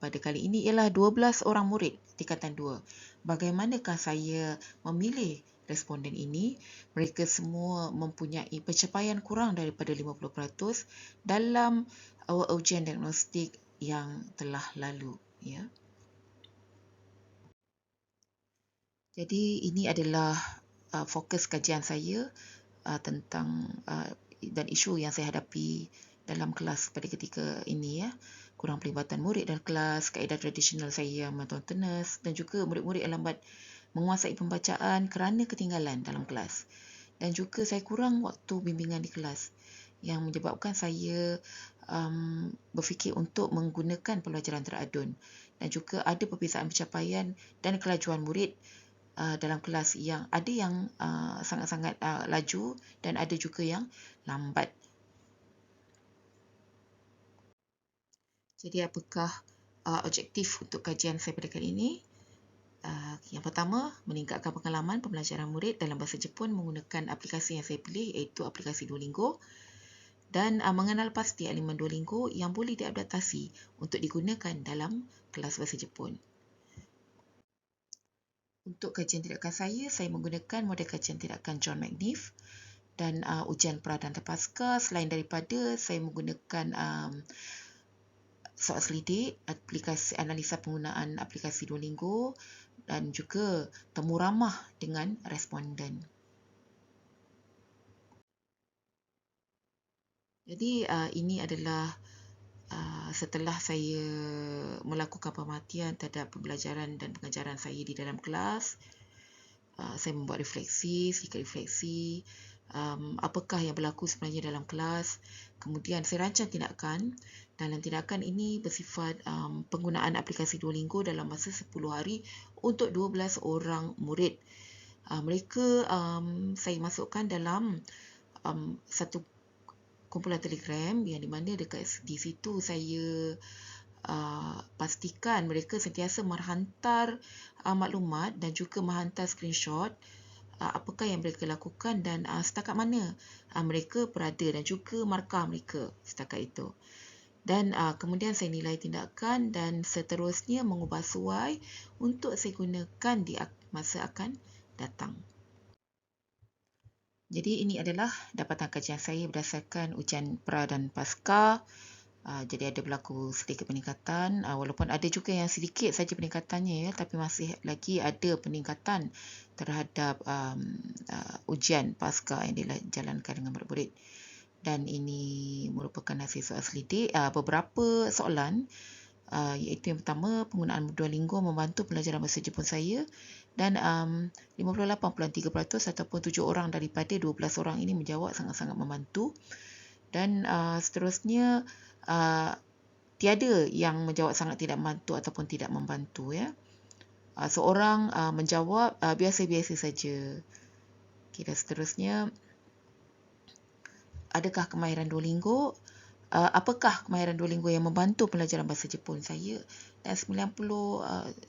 pada kali ini ialah 12 orang murid tingkatan 2. Bagaimanakah saya memilih responden ini? Mereka semua mempunyai pencapaian kurang daripada 50% dalam ujian diagnostik yang telah lalu, ya. Jadi ini adalah fokus kajian saya tentang dan isu yang saya hadapi dalam kelas pada ketika ini, ya. Kurang pelibatan murid dalam kelas, kaedah tradisional saya yang monotonous dan juga murid-murid yang lambat menguasai pembacaan kerana ketinggalan dalam kelas. Dan juga saya kurang waktu bimbingan di kelas yang menyebabkan saya berfikir untuk menggunakan pembelajaran teradun. Dan juga ada perbezaan pencapaian dan kelajuan murid dalam kelas yang ada yang sangat-sangat laju dan ada juga yang lambat. Jadi apakah objektif untuk kajian saya pada kali ini? Yang pertama, meningkatkan pengalaman pembelajaran murid dalam bahasa Jepun menggunakan aplikasi yang saya pilih, iaitu aplikasi Duolingo, dan mengenal pasti elemen Duolingo yang boleh diadaptasi untuk digunakan dalam kelas bahasa Jepun. Untuk kajian tindakan saya menggunakan model kajian tindakan John McNiff dan ujian pra dan pasca. Selain daripada saya menggunakan soal selidik, aplikasi analisa penggunaan aplikasi Duolingo dan juga temu ramah dengan responden. Jadi ini adalah setelah saya melakukan pemerhatian terhadap pembelajaran dan pengajaran saya di dalam kelas, saya membuat refleksi, sedikit refleksi, apakah yang berlaku sebenarnya dalam kelas. Kemudian saya rancang tindakan. Dalam tindakan ini bersifat penggunaan aplikasi Duolingo dalam masa 10 hari untuk 12 orang murid. Mereka saya masukkan dalam satu kumpulan Telegram yang di mana dekat di situ saya pastikan mereka sentiasa menghantar maklumat dan juga menghantar screenshot apakah yang mereka lakukan dan setakat mana mereka berada dan juga markah mereka setakat itu. Dan kemudian saya nilai tindakan dan seterusnya mengubah suai untuk saya gunakan di masa akan datang. Jadi ini adalah dapatan kajian saya berdasarkan ujian pra dan pasca. Jadi ada berlaku sedikit peningkatan, walaupun ada juga yang sedikit saja peningkatannya, ya, tapi masih lagi ada peningkatan terhadap ujian pasca yang dijalankan dengan murid-murid. Dan ini merupakan hasil soal selidik. Beberapa soalan, iaitu yang pertama, penggunaan Duolingo membantu pelajaran bahasa Jepun saya, dan 58.3% ataupun 7 orang daripada 12 orang ini menjawab sangat-sangat membantu. Dan seterusnya, tiada yang menjawab sangat tidak membantu ataupun tidak membantu, ya. Seorang menjawab biasa-biasa saja. Okay, dan seterusnya, adakah kemahiran Duolingo? Apakah kemahiran Duolingo yang membantu pelajaran bahasa Jepun saya? Dan 90%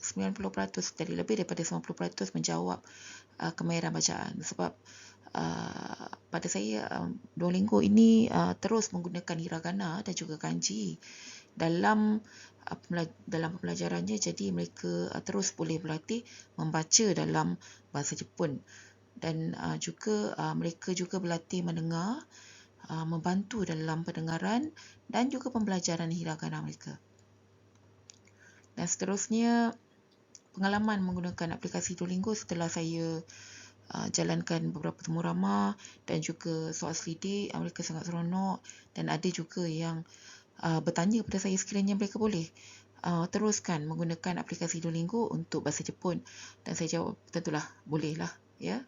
dari lebih daripada 90% menjawab kemahiran bacaan. Sebab pada saya Duolingo ini terus menggunakan hiragana dan juga kanji dalam pembelajarannya, jadi mereka terus boleh berlatih membaca dalam bahasa Jepun. Dan juga mereka juga berlatih mendengar, membantu dalam pendengaran dan juga pembelajaran hiragana mereka. Dan seterusnya, pengalaman menggunakan aplikasi Duolingo setelah saya jalankan beberapa temu ramah dan juga soal selidik, mereka sangat seronok, dan ada juga yang bertanya kepada saya sekiranya mereka boleh teruskan menggunakan aplikasi Duolingo untuk bahasa Jepun, dan saya jawab tentulah bolehlah, ya.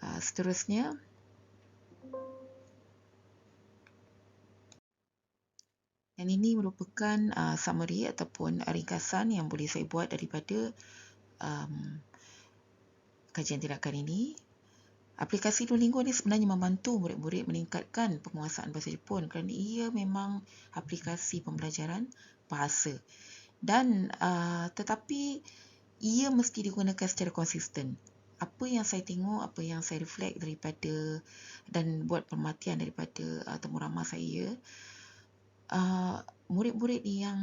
Seterusnya, dan ini merupakan summary ataupun ringkasan yang boleh saya buat daripada kajian tindakan ini. Aplikasi Duolingo ini sebenarnya membantu murid-murid meningkatkan penguasaan bahasa Jepun kerana ia memang aplikasi pembelajaran bahasa. Dan tetapi ia mesti digunakan secara konsisten. apa yang saya tengok, apa yang saya reflect daripada dan buat perhatian daripada temu ramah saya, murid-murid yang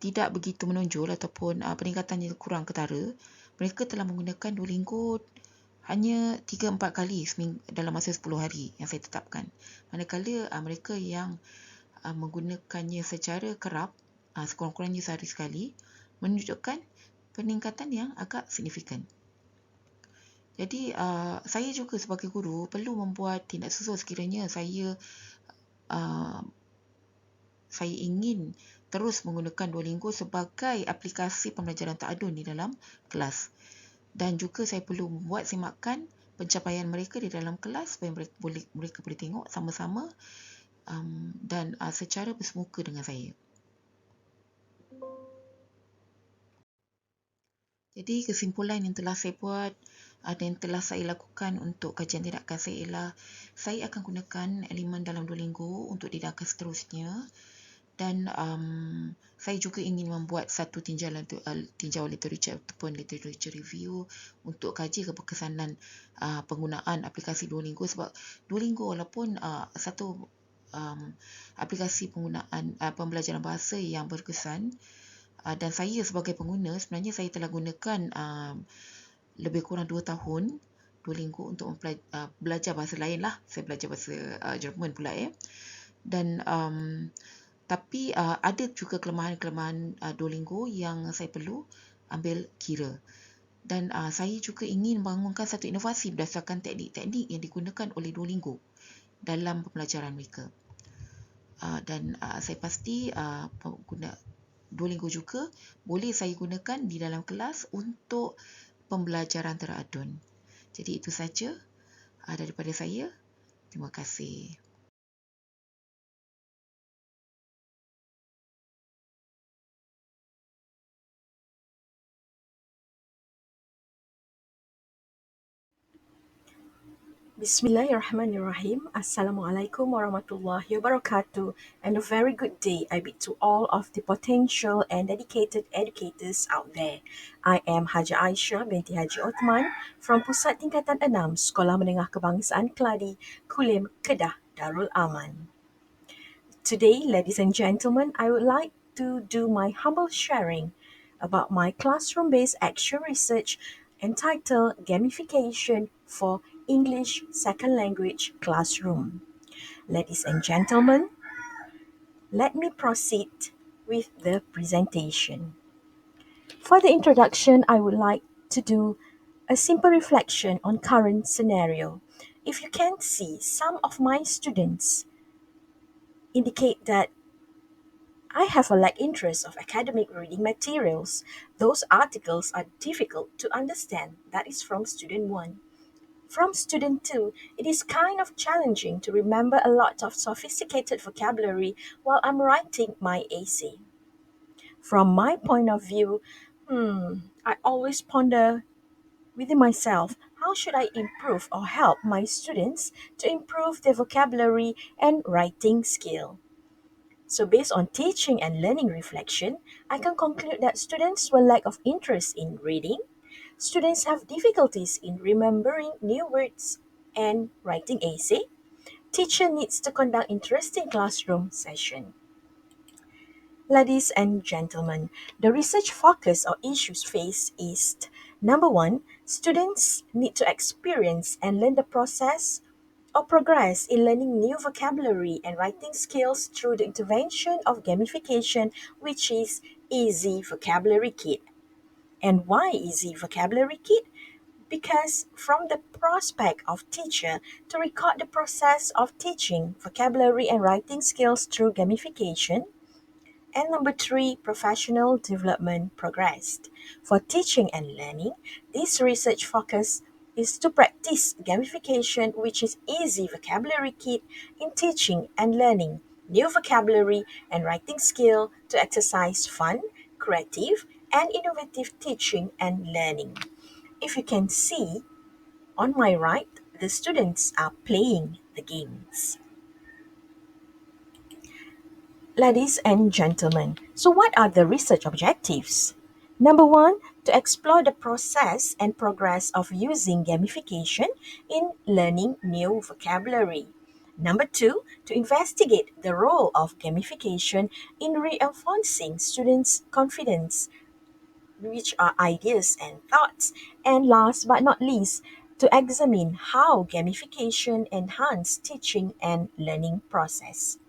tidak begitu menonjol ataupun peningkatannya kurang ketara, mereka telah menggunakan Duolingo hanya 3-4 kali dalam masa 10 hari yang saya tetapkan. Manakala mereka yang menggunakannya secara kerap, sekurang-kurangnya sehari sekali, menunjukkan peningkatan yang agak signifikan. Jadi saya juga sebagai guru perlu membuat tindak susul sekiranya saya ingin terus menggunakan Duolingo sebagai aplikasi pembelajaran ta'adun di dalam kelas. Dan juga saya perlu membuat semakan pencapaian mereka di dalam kelas supaya mereka boleh tengok sama-sama dan secara bersemuka dengan saya. Jadi kesimpulan yang telah saya buat dan telah saya lakukan untuk kajian tindakan saya ialah saya akan gunakan elemen dalam Duolingo untuk tindakan seterusnya, dan saya juga ingin membuat satu tinjauan literature ataupun literature review untuk kaji keberkesanan penggunaan aplikasi Duolingo, sebab Duolingo walaupun satu aplikasi penggunaan pembelajaran bahasa yang berkesan, dan saya sebagai pengguna sebenarnya saya telah gunakan lebih kurang 2 tahun Duolingo untuk belajar bahasa lain lah. Saya belajar bahasa Jerman pula dan tapi ada juga kelemahan-kelemahan Duolingo yang saya perlu ambil kira. Dan saya juga ingin membangunkan satu inovasi berdasarkan teknik-teknik yang digunakan oleh Duolingo dalam pembelajaran mereka. Dan saya pasti pengguna Duolingo juga boleh saya gunakan di dalam kelas untuk pembelajaran teradun. Jadi itu saja daripada saya. Terima kasih. Bismillahirrahmanirrahim. Assalamualaikum warahmatullahi wabarakatuh, and a very good day I bid to all of the potential and dedicated educators out there. I am Haja Aisyah binti Haji Othman from Pusat Tingkatan 6 Sekolah Menengah Kebangsaan Keladi, Kulim, Kedah, Darul Aman. Today, ladies and gentlemen, I would like to do my humble sharing about my classroom-based action research entitled Gamification for English Second Language Classroom. Ladies and gentlemen, let me proceed with the presentation. For the introduction, I would like to do a simple reflection on current scenario. If you can see, some of my students indicate that I have a lack interest of academic reading materials. Those articles are difficult to understand. That is from student 1. From student 2, it is kind of challenging to remember a lot of sophisticated vocabulary while I'm writing my essay. From my point of view, I always ponder within myself, how should I improve or help my students to improve their vocabulary and writing skill? So based on teaching and learning reflection, I can conclude that students will lack of interest in reading. Students have difficulties in remembering new words and writing essay. Teacher needs to conduct interesting classroom session. Ladies and gentlemen, the research focus or issues faced is number 1, students need to experience and learn the process or progress in learning new vocabulary and writing skills through the intervention of gamification, which is Easy Vocabulary Kit. And why Easy Vocabulary Kit? Because from the prospect of teacher to record the process of teaching vocabulary and writing skills through gamification. And number 3, professional development progressed. For teaching and learning, this research focus is to practice gamification, which is Easy Vocabulary Kit, in teaching and learning new vocabulary and writing skill to exercise fun, creative, and innovative teaching and learning. If you can see, on my right, the students are playing the games. Ladies and gentlemen, so what are the research objectives? Number 1, to explore the process and progress of using gamification in learning new vocabulary. Number two, to investigate the role of gamification in reinforcing students' confidence, which are ideas and thoughts. And last but not least, to examine how gamification enhance teaching and learning process.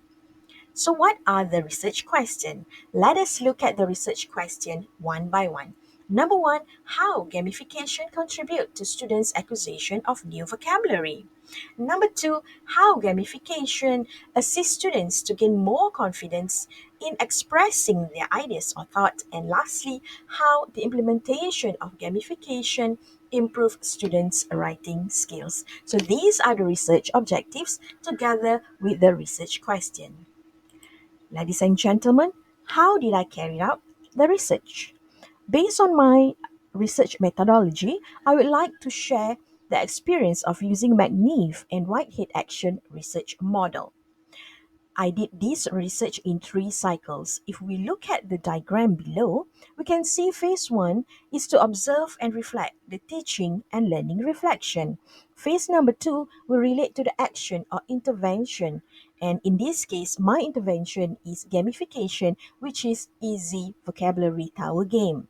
So what are the research questions? Let us look at the research question one by one. Number one, how gamification contribute to students' acquisition of new vocabulary. Number two, how gamification assists students to gain more confidence in expressing their ideas or thought. And lastly, how the implementation of gamification improve students' writing skills. So these are the research objectives together with the research question. Ladies and gentlemen, how did I carry out the research? Based on my research methodology, I would like to share the experience of using McNeve and Whitehead Action Research Model. I did this research in 3 cycles. If we look at the diagram below, we can see phase 1 is to observe and reflect the teaching and learning reflection. Phase number 2 will relate to the action or intervention. And in this case, my intervention is gamification, which is easy vocabulary tower game.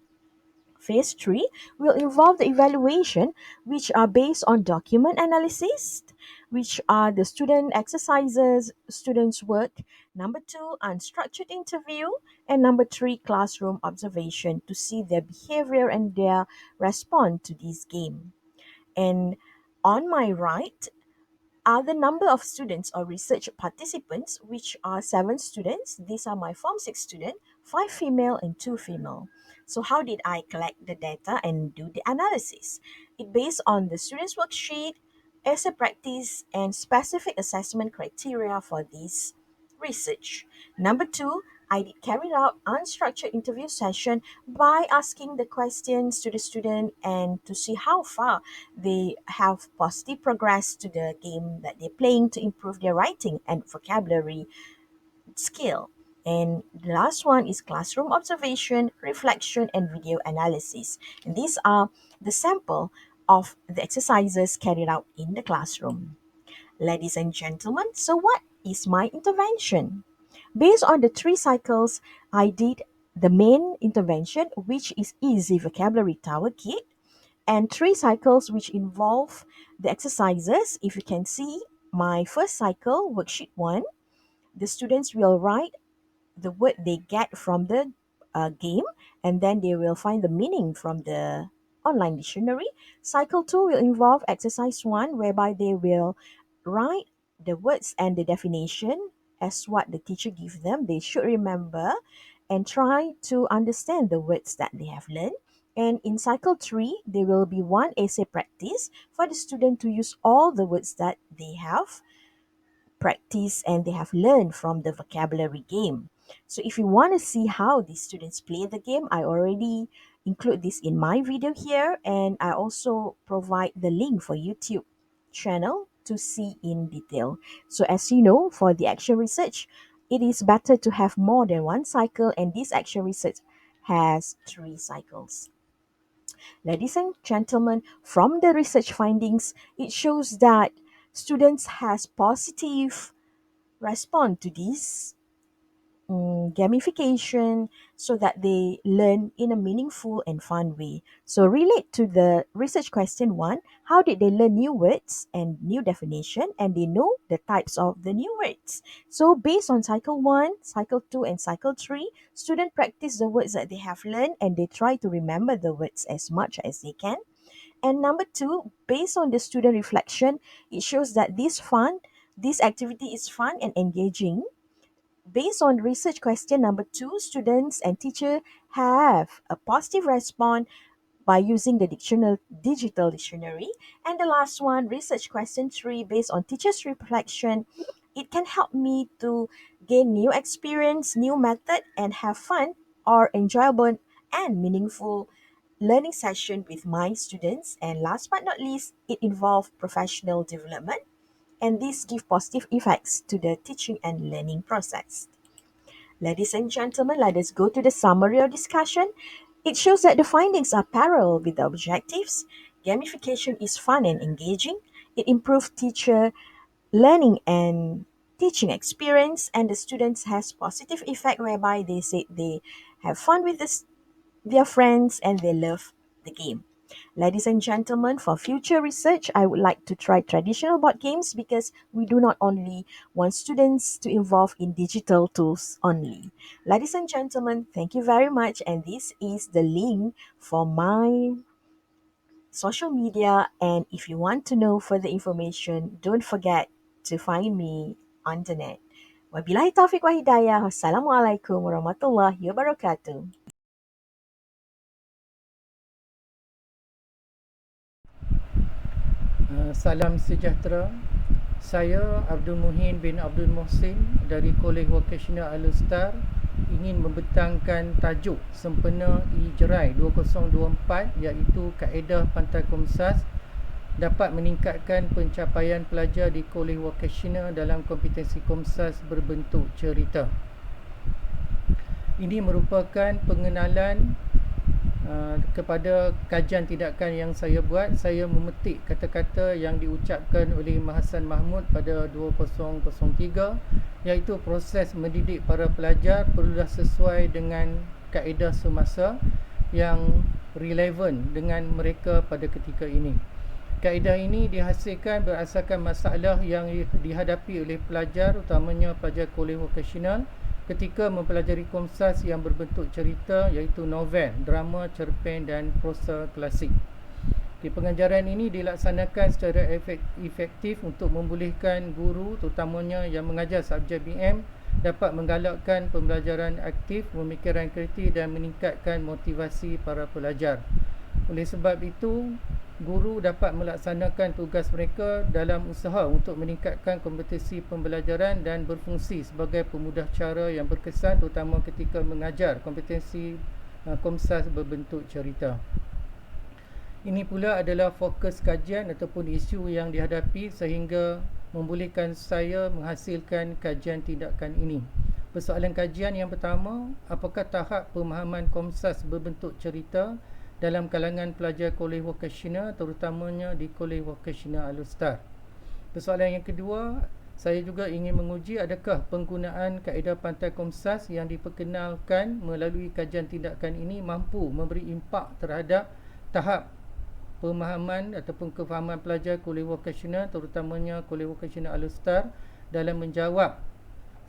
Phase 3 will involve the evaluation, which are based on document analysis, which are the student exercises, students' work. Number 2, unstructured interview. And number 3, classroom observation to see their behavior and their response to this game. And on my right, are the number of students or research participants, which are 7 students. These are my Form 6 students, 5 female and 2 female. So how did I collect the data and do the analysis? It based on the students' worksheet, essay practice, and specific assessment criteria for this research. Number 2, I did carry out unstructured interview session by asking the questions to the student and to see how far they have positive progress to the game that they're playing to improve their writing and vocabulary skill. And the last one is classroom observation, reflection, and video analysis. And these are the sample of the exercises carried out in the classroom. Ladies and gentlemen, so what is my intervention? Based on the 3 cycles, I did the main intervention, which is easy vocabulary tower kit, and 3 cycles which involve the exercises. If you can see, my first cycle, worksheet 1, the students will write the word they get from the game, and then they will find the meaning from the online dictionary. Cycle 2 will involve exercise 1, whereby they will write the words and the definition as what the teacher gives them. They should remember and try to understand the words that they have learned. And in cycle 3, there will be one essay practice for the student to use all the words that they have practiced and they have learned from the vocabulary game. So if you want to see how the students play the game, I already include this in my video here, and I also provide the link for YouTube channel to see in detail. So as you know, for the action research, it is better to have more than 1 cycle, and this action research has 3 cycles. Ladies and gentlemen, from the research findings, it shows that students has positive respond to this gamification so that they learn in a meaningful and fun way. So relate to the research question 1, how did they learn new words and new definition, and they know the types of the new words. So based on cycle 1, cycle 2, and cycle 3, students practice the words that they have learned and they try to remember the words as much as they can. And number 2, based on the student reflection, it shows that this activity is fun and engaging. Based on research question number 2, students and teacher have a positive response by using the digital dictionary. And the last one, research question 3, based on teacher's reflection, it can help me to gain new experience, new method, and have fun or enjoyable and meaningful learning session with my students. And last but not least, it involves professional development, and this give positive effects to the teaching and learning process. Ladies and gentlemen, let us go to the summary or discussion. It shows that the findings are parallel with the objectives. Gamification is fun and engaging. It improves teacher learning and teaching experience, and the students has positive effect whereby they say they have fun with their friends and they love the game. Ladies and gentlemen, for future research, I would like to try traditional board games because we do not only want students to involve in digital tools only. Ladies and gentlemen, thank you very much. And this is the link for my social media. And if you want to know further information, don't forget to find me on the net. Wabillahi taufiq wa hidayah. Wassalamualaikum warahmatullahi wabarakatuh. Salam sejahtera. Saya Abdul Muhin bin Abdul Mohsin dari Kolej Vocasional Al-Ustaz ingin membentangkan tajuk sempena Ijrai 2024 iaitu kaedah Pantai Komsas dapat meningkatkan pencapaian pelajar di Kolej Vocasional dalam kompetensi Komsas berbentuk cerita. Ini merupakan pengenalan kepada kajian tindakan yang saya buat. Saya memetik kata-kata yang diucapkan oleh Mahasan Mahmud pada 2003 iaitu proses mendidik para pelajar perlulah sesuai dengan kaedah semasa yang relevan dengan mereka pada ketika ini. Kaedah ini dihasilkan berasaskan masalah yang dihadapi oleh pelajar, utamanya pelajar kolej vokasional ketika mempelajari Komsas yang berbentuk cerita iaitu novel, drama, cerpen dan prosa klasik. Pengajaran ini dilaksanakan secara efektif untuk membolehkan guru terutamanya yang mengajar subjek BM dapat menggalakkan pembelajaran aktif, pemikiran kritis dan meningkatkan motivasi para pelajar. Oleh sebab itu, guru dapat melaksanakan tugas mereka dalam usaha untuk meningkatkan kompetensi pembelajaran dan berfungsi sebagai pemudah cara yang berkesan terutama ketika mengajar kompetensi Komsas berbentuk cerita. Ini pula adalah fokus kajian ataupun isu yang dihadapi sehingga membolehkan saya menghasilkan kajian tindakan ini. Persoalan kajian yang pertama, apakah tahap pemahaman Komsas berbentuk cerita dalam kalangan pelajar kolej vokasional terutamanya di Kolej Vokasional Al-Ustaz. Persoalan yang kedua, saya juga ingin menguji adakah penggunaan kaedah Pantai Komsas yang diperkenalkan melalui kajian tindakan ini mampu memberi impak terhadap tahap pemahaman ataupun kefahaman pelajar kolej vokasional terutamanya Kolej Vokasional Al-Ustaz dalam menjawab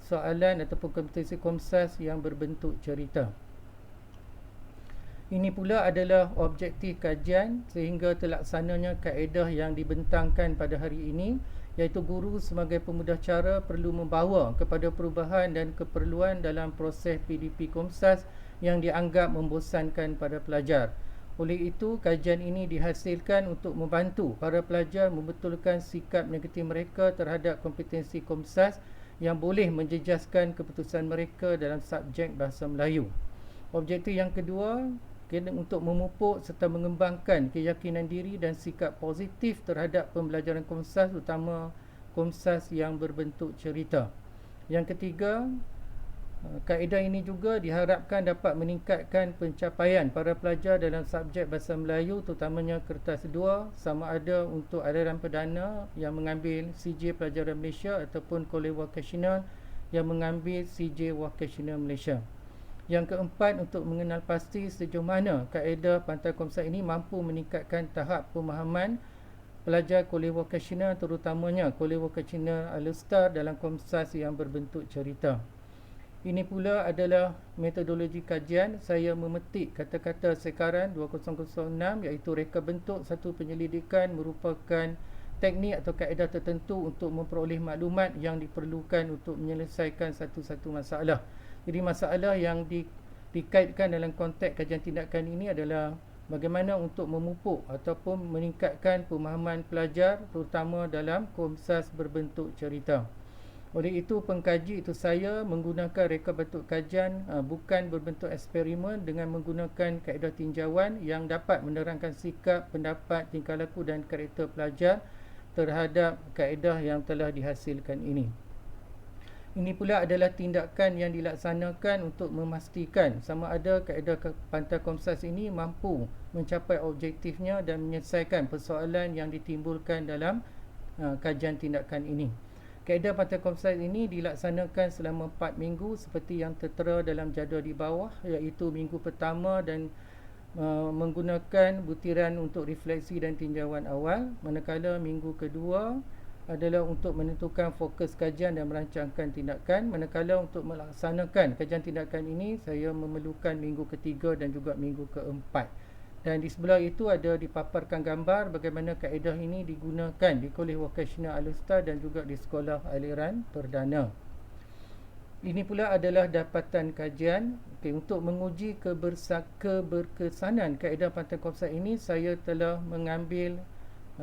soalan ataupun kompetensi Komsas yang berbentuk cerita. Ini pula adalah objektif kajian sehingga terlaksananya kaedah yang dibentangkan pada hari ini iaitu guru sebagai pemudah cara perlu membawa kepada perubahan dan keperluan dalam proses PDP Komsas yang dianggap membosankan pada pelajar. Oleh itu, kajian ini dihasilkan untuk membantu para pelajar membetulkan sikap negatif mereka terhadap kompetensi Komsas yang boleh menjejaskan keputusan mereka dalam subjek Bahasa Melayu. Objektif yang kedua, untuk memupuk serta mengembangkan keyakinan diri dan sikap positif terhadap pembelajaran Komsas, terutama Komsas yang berbentuk cerita. Yang ketiga, kaedah ini juga diharapkan dapat meningkatkan pencapaian para pelajar dalam subjek Bahasa Melayu, terutamanya kertas 2, sama ada untuk aliran perdana yang mengambil CJ Pelajaran Malaysia ataupun Kolej Vokasional yang mengambil CJ Vokasional Malaysia. Yang keempat, untuk mengenal pasti sejauh mana kaedah Pantai Komsas ini mampu meningkatkan tahap pemahaman pelajar kolej vokasional terutamanya Kolej Vokasional Al-Ustaz dalam Komsas yang berbentuk cerita. Ini pula adalah metodologi kajian. Saya memetik kata-kata sekaran 2006 iaitu reka bentuk satu penyelidikan merupakan teknik atau kaedah tertentu untuk memperoleh maklumat yang diperlukan untuk menyelesaikan satu-satu masalah. Jadi masalah yang dikaitkan dalam konteks kajian tindakan ini adalah bagaimana untuk memupuk ataupun meningkatkan pemahaman pelajar terutama dalam Komsas berbentuk cerita. Oleh itu, pengkaji itu saya menggunakan reka bentuk kajian bukan berbentuk eksperimen dengan menggunakan kaedah tinjauan yang dapat menerangkan sikap, pendapat, tingkah laku dan karakter pelajar terhadap kaedah yang telah dihasilkan ini. Ini pula adalah tindakan yang dilaksanakan untuk memastikan sama ada kaedah Pantai Komsas ini mampu mencapai objektifnya dan menyelesaikan persoalan yang ditimbulkan dalam kajian tindakan ini. Kaedah Pantai Komsas ini dilaksanakan selama 4 minggu seperti yang tertera dalam jadual di bawah, iaitu minggu pertama dan menggunakan butiran untuk refleksi dan tinjauan awal, manakala minggu kedua adalah untuk menentukan fokus kajian dan merancangkan tindakan, manakala untuk melaksanakan kajian tindakan ini saya memerlukan minggu ketiga dan juga minggu keempat. Dan di sebelah itu ada dipaparkan gambar bagaimana kaedah ini digunakan di Kolej Vokasional Al-Ustaz dan juga di Sekolah Aliran Perdana. Ini pula adalah dapatan kajian. Untuk menguji keberkesanan kaedah Pantai Komsas ini, saya telah mengambil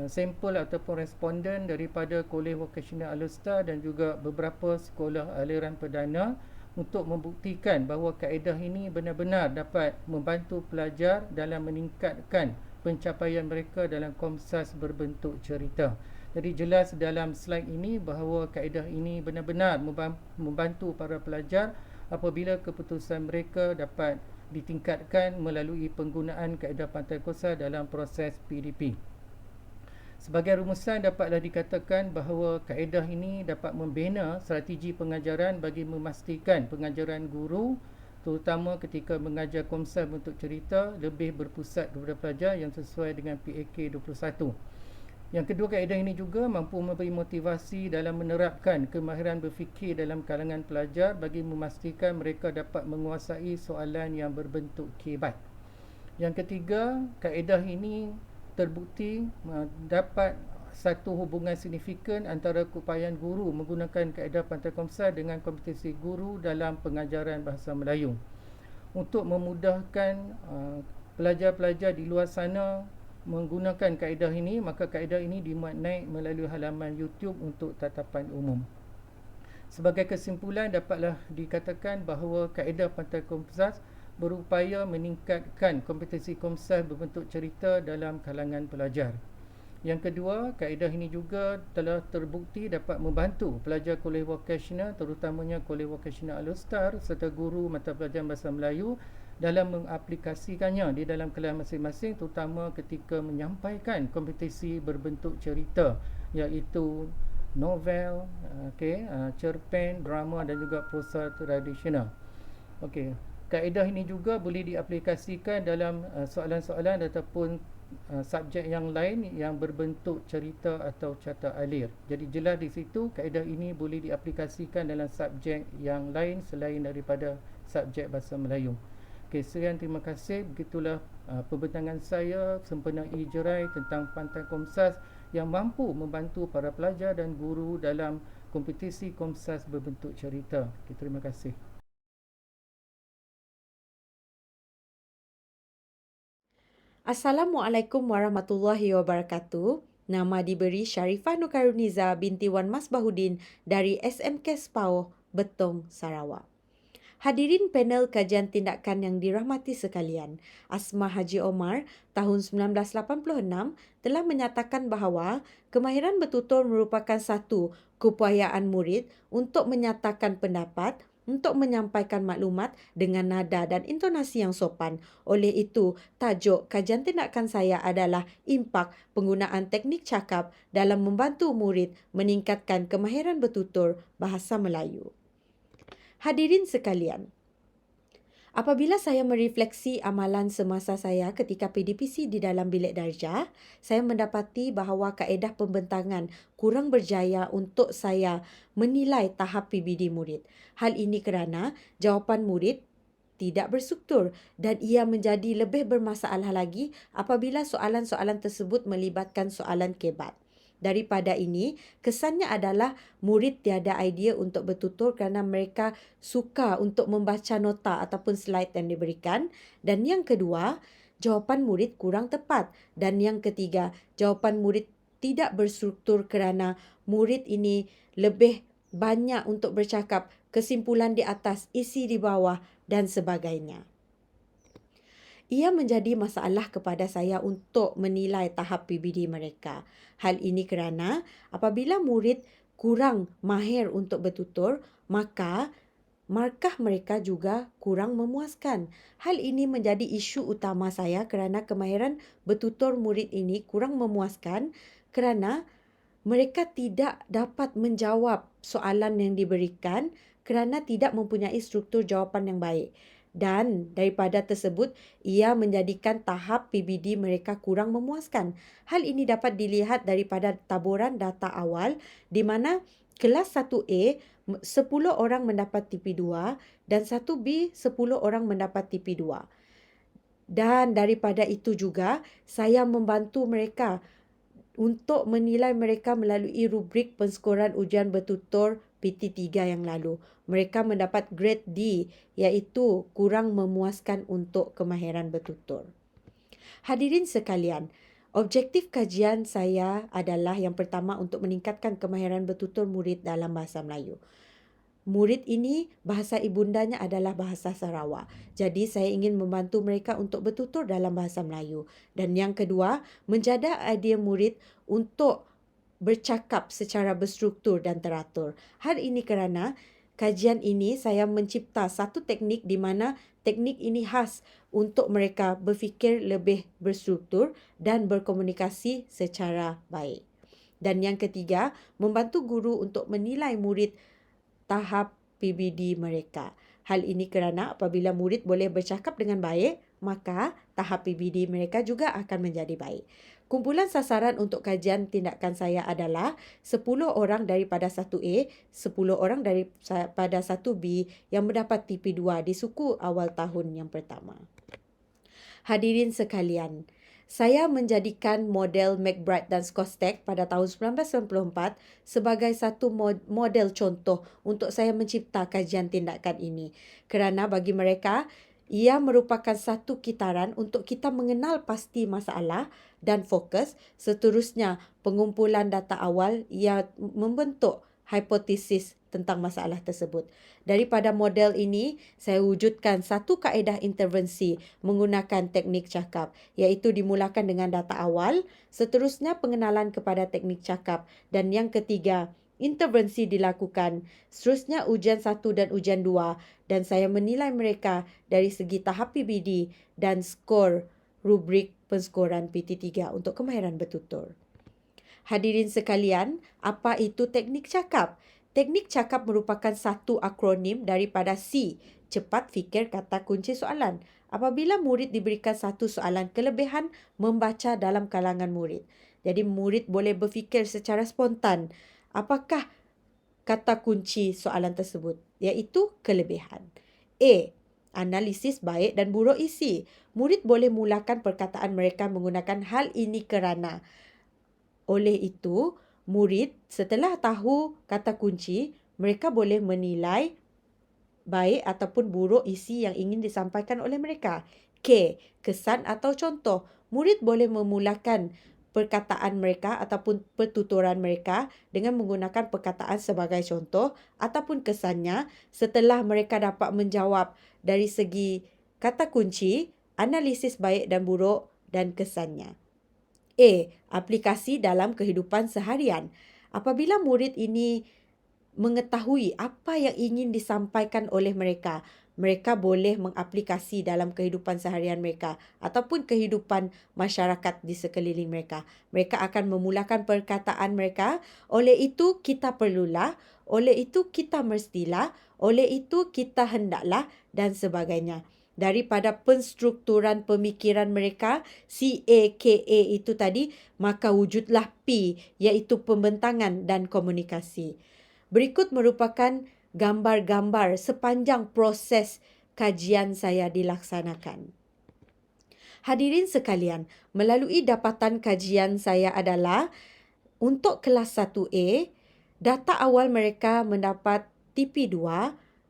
sampel ataupun responden daripada Kolej Vokasional Al-Ustaz dan juga beberapa sekolah aliran perdana untuk membuktikan bahawa kaedah ini benar-benar dapat membantu pelajar dalam meningkatkan pencapaian mereka dalam Komsas berbentuk cerita. Jadi jelas dalam slide ini bahawa kaedah ini benar-benar membantu para pelajar apabila keputusan mereka dapat ditingkatkan melalui penggunaan kaedah Pantai Komsas dalam proses PDP. Sebagai rumusan, dapatlah dikatakan bahawa kaedah ini dapat membina strategi pengajaran bagi memastikan pengajaran guru terutama ketika mengajar Komsas bentuk cerita lebih berpusat kepada pelajar yang sesuai dengan PAK 21. Yang kedua, kaedah ini juga mampu memberi motivasi dalam menerapkan kemahiran berfikir dalam kalangan pelajar bagi memastikan mereka dapat menguasai soalan yang berbentuk kebat. Yang ketiga, kaedah ini terbukti dapat satu hubungan signifikan antara keupayaan guru menggunakan kaedah Pantai Komsas dengan kompetisi guru dalam pengajaran bahasa Melayu. Untuk memudahkan pelajar-pelajar di luar sana menggunakan kaedah ini, maka kaedah ini dimuat naik melalui halaman YouTube untuk tatapan umum. Sebagai kesimpulan, dapatlah dikatakan bahawa kaedah Pantai Komsas berupaya meningkatkan kompetisi Komsas berbentuk cerita dalam kalangan pelajar. Yang kedua, kaedah ini juga telah terbukti dapat membantu pelajar Kolej Vokasional, terutamanya Kolej Vokasional Al-Ustaz serta guru mata pelajaran bahasa Melayu dalam mengaplikasikannya di dalam kelas masing-masing, terutama ketika menyampaikan kompetisi berbentuk cerita, iaitu novel, cerpen, drama dan juga prosa tradisional. Kaedah ini juga boleh diaplikasikan dalam soalan-soalan ataupun subjek yang lain yang berbentuk cerita atau carta alir. Jadi jelas di situ kaedah ini boleh diaplikasikan dalam subjek yang lain selain daripada subjek bahasa Melayu. Sekian, terima kasih. Begitulah pembentangan saya sempena Ijerai tentang Pantai Komsas yang mampu membantu para pelajar dan guru dalam kompetisi Komsas berbentuk cerita. Terima kasih. Assalamualaikum warahmatullahi wabarakatuh. Nama diberi Sharifah Nukaruniza binti Wan Masbahudin dari SMK Sepauh, Betong, Sarawak. Hadirin panel kajian tindakan yang dirahmati sekalian, Asma Haji Omar tahun 1986 telah menyatakan bahawa kemahiran bertutur merupakan satu keupayaan murid untuk menyatakan pendapat, untuk menyampaikan maklumat dengan nada dan intonasi yang sopan. Oleh itu, tajuk kajian tindakan saya adalah impak penggunaan teknik cakap dalam membantu murid meningkatkan kemahiran bertutur bahasa Melayu. Hadirin sekalian, apabila saya merefleksi amalan semasa saya ketika PDPC di dalam bilik darjah, saya mendapati bahawa kaedah pembentangan kurang berjaya untuk saya menilai tahap PBD murid. Hal ini kerana jawapan murid tidak berstruktur dan ia menjadi lebih bermasalah lagi apabila soalan-soalan tersebut melibatkan soalan kebat. Daripada ini, kesannya adalah murid tiada idea untuk bertutur kerana mereka suka untuk membaca nota ataupun slide yang diberikan. Dan yang kedua, jawapan murid kurang tepat. Dan yang ketiga, jawapan murid tidak berstruktur kerana murid ini lebih banyak untuk bercakap, kesimpulan di atas, isi di bawah dan sebagainya. Ia menjadi masalah kepada saya untuk menilai tahap PBD mereka. Hal ini kerana apabila murid kurang mahir untuk bertutur, maka markah mereka juga kurang memuaskan. Hal ini menjadi isu utama saya kerana kemahiran bertutur murid ini kurang memuaskan kerana mereka tidak dapat menjawab soalan yang diberikan kerana tidak mempunyai struktur jawapan yang baik. Dan daripada tersebut, ia menjadikan tahap PBD mereka kurang memuaskan. Hal ini dapat dilihat daripada taburan data awal di mana kelas 1A 10 orang mendapat TP2 dan 1B 10 orang mendapat TP2. Dan daripada itu juga saya membantu mereka untuk menilai mereka melalui rubrik penskoran ujian bertutur PT3 yang lalu. Mereka mendapat grade D, iaitu kurang memuaskan untuk kemahiran bertutur. Hadirin sekalian, objektif kajian saya adalah yang pertama untuk meningkatkan kemahiran bertutur murid dalam bahasa Melayu. Murid ini bahasa ibundanya adalah bahasa Sarawak. Jadi saya ingin membantu mereka untuk bertutur dalam bahasa Melayu. Dan yang kedua, menjaga idea murid untuk bercakap secara berstruktur dan teratur. Hal ini kerana kajian ini saya mencipta satu teknik di mana teknik ini khas untuk mereka berfikir lebih berstruktur dan berkomunikasi secara baik. Dan yang ketiga, membantu guru untuk menilai murid tahap PBD mereka. Hal ini kerana apabila murid boleh bercakap dengan baik, maka tahap PBD mereka juga akan menjadi baik. Kumpulan sasaran untuk kajian tindakan saya adalah 10 orang daripada 1A, 10 orang daripada 1B yang mendapat TP2 di suku awal tahun yang pertama. Hadirin sekalian, saya menjadikan model McBride dan Skostek pada tahun 1994 sebagai satu model contoh untuk saya mencipta kajian tindakan ini. Kerana bagi mereka, ia merupakan satu kitaran untuk kita mengenal pasti masalah dan fokus. Seterusnya, pengumpulan data awal ia membentuk hipotesis tentang masalah tersebut. Daripada model ini, saya wujudkan satu kaedah intervensi menggunakan teknik cakap, iaitu dimulakan dengan data awal, seterusnya pengenalan kepada teknik cakap, dan yang ketiga, intervensi dilakukan, seterusnya ujian 1 dan ujian 2, dan saya menilai mereka dari segi tahap PBD dan skor rubrik penskoran PT3 untuk kemahiran bertutur. Hadirin sekalian, apa itu teknik cakap? Teknik cakap merupakan satu akronim daripada C, cepat fikir kata kunci soalan. Apabila murid diberikan satu soalan, kelebihan membaca dalam kalangan murid. Jadi murid boleh berfikir secara spontan, apakah kata kunci soalan tersebut, iaitu kelebihan. A, analisis baik dan buruk isi. Murid boleh mulakan perkataan mereka menggunakan hal ini kerana. Oleh itu, murid setelah tahu kata kunci, mereka boleh menilai baik ataupun buruk isi yang ingin disampaikan oleh mereka. K, kesan atau contoh. Murid boleh memulakan perkataan mereka ataupun pertuturan mereka dengan menggunakan perkataan sebagai contoh ataupun kesannya setelah mereka dapat menjawab dari segi kata kunci, analisis baik dan buruk dan kesannya. A, aplikasi dalam kehidupan seharian. Apabila murid ini mengetahui apa yang ingin disampaikan oleh mereka, mereka boleh mengaplikasi dalam kehidupan seharian mereka ataupun kehidupan masyarakat di sekeliling mereka. Mereka akan memulakan perkataan mereka, oleh itu kita perlulah, oleh itu kita mestilah, oleh itu kita hendaklah dan sebagainya. Daripada penstrukturan pemikiran mereka, CAKA itu tadi, maka wujudlah P, iaitu pembentangan dan komunikasi. Berikut merupakan gambar-gambar sepanjang proses kajian saya dilaksanakan. Hadirin sekalian, melalui dapatan kajian saya adalah untuk kelas 1A, data awal mereka mendapat TP2,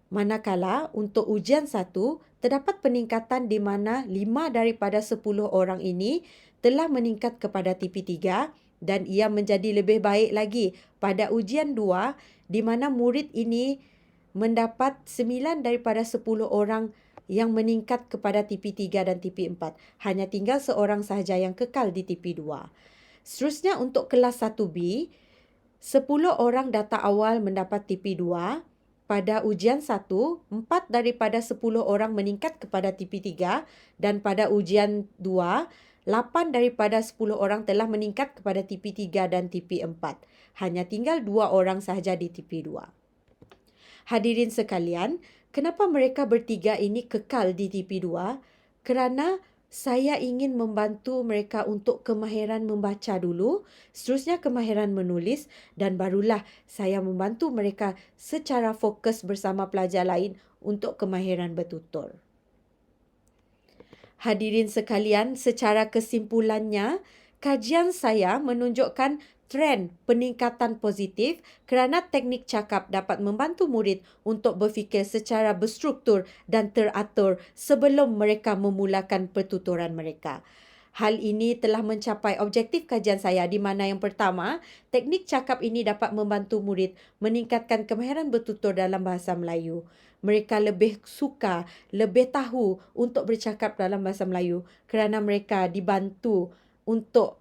manakala untuk ujian 1, terdapat peningkatan di mana 5 daripada 10 orang ini telah meningkat kepada TP3 dan ia menjadi lebih baik lagi pada ujian 2 di mana murid ini mendapat 9 daripada 10 orang yang meningkat kepada TP3 dan TP4. Hanya tinggal seorang sahaja yang kekal di TP2. Seterusnya untuk kelas 1B, 10 orang data awal mendapat TP2 pada ujian 1, 4 daripada 10 orang meningkat kepada TP3 dan pada ujian 2, 8 daripada 10 orang telah meningkat kepada TP3 dan TP4. Hanya tinggal 2 orang sahaja di TP2. Hadirin sekalian, kenapa mereka bertiga ini kekal di TP2? Kerana saya ingin membantu mereka untuk kemahiran membaca dulu, seterusnya kemahiran menulis dan barulah saya membantu mereka secara fokus bersama pelajar lain untuk kemahiran bertutur. Hadirin sekalian, secara kesimpulannya, kajian saya menunjukkan trend peningkatan positif kerana teknik cakap dapat membantu murid untuk berfikir secara berstruktur dan teratur sebelum mereka memulakan pertuturan mereka. Hal ini telah mencapai objektif kajian saya di mana yang pertama, teknik cakap ini dapat membantu murid meningkatkan kemahiran bertutur dalam bahasa Melayu. Mereka lebih suka, lebih tahu untuk bercakap dalam bahasa Melayu kerana mereka dibantu untuk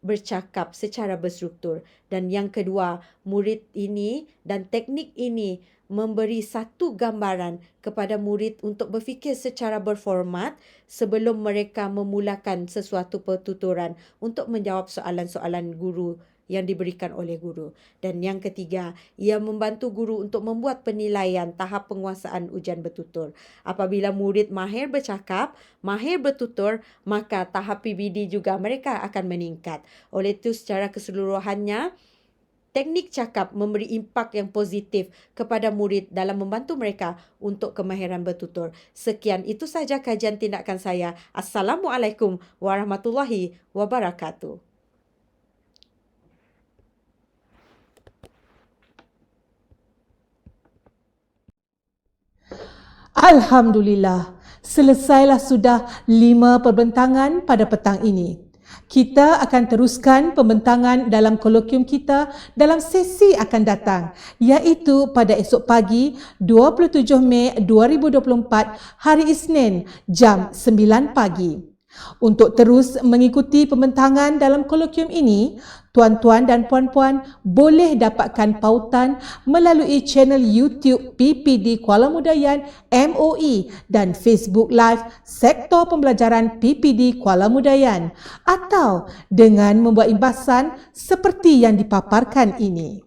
bercakap secara berstruktur. Dan yang kedua, murid ini dan teknik ini memberi satu gambaran kepada murid untuk berfikir secara berformat sebelum mereka memulakan sesuatu pertuturan untuk menjawab soalan-soalan guru yang diberikan oleh guru. Dan yang ketiga, ia membantu guru untuk membuat penilaian tahap penguasaan ujian bertutur. Apabila murid mahir bercakap, mahir bertutur, maka tahap PBD juga mereka akan meningkat. Oleh itu, secara keseluruhannya, teknik cakap memberi impak yang positif kepada murid dalam membantu mereka untuk kemahiran bertutur. Sekian, itu sahaja kajian tindakan saya. Assalamualaikum warahmatullahi wabarakatuh. Alhamdulillah, selesailah sudah 5 perbentangan pada petang ini. Kita akan teruskan pembentangan dalam kolokium kita dalam sesi akan datang, iaitu pada esok pagi 27 Mei 2024 hari Isnin jam 9 pagi. Untuk terus mengikuti pembentangan dalam kolokium ini, tuan-tuan dan puan-puan boleh dapatkan pautan melalui channel YouTube PPD Kuala Mudayan MOE dan Facebook Live Sektor Pembelajaran PPD Kuala Mudayan atau dengan membuat imbasan seperti yang dipaparkan ini.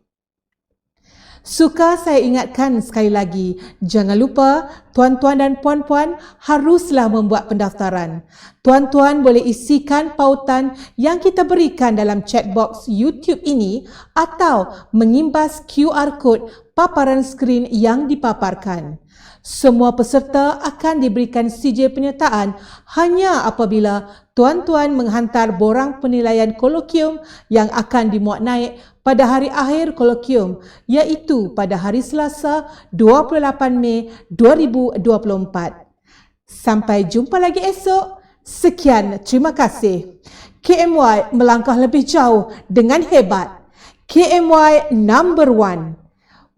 Suka saya ingatkan sekali lagi, jangan lupa tuan-tuan dan puan-puan haruslah membuat pendaftaran. Tuan-tuan boleh isikan pautan yang kita berikan dalam chat box YouTube ini atau mengimbas QR code paparan skrin yang dipaparkan. Semua peserta akan diberikan CJ penyertaan hanya apabila tuan-tuan menghantar borang penilaian kolokium yang akan dimuat naik pada hari akhir kolokium, iaitu pada hari Selasa 28 Mei 2024. Sampai jumpa lagi esok. Sekian, terima kasih. KMY melangkah lebih jauh dengan hebat. KMY number 1.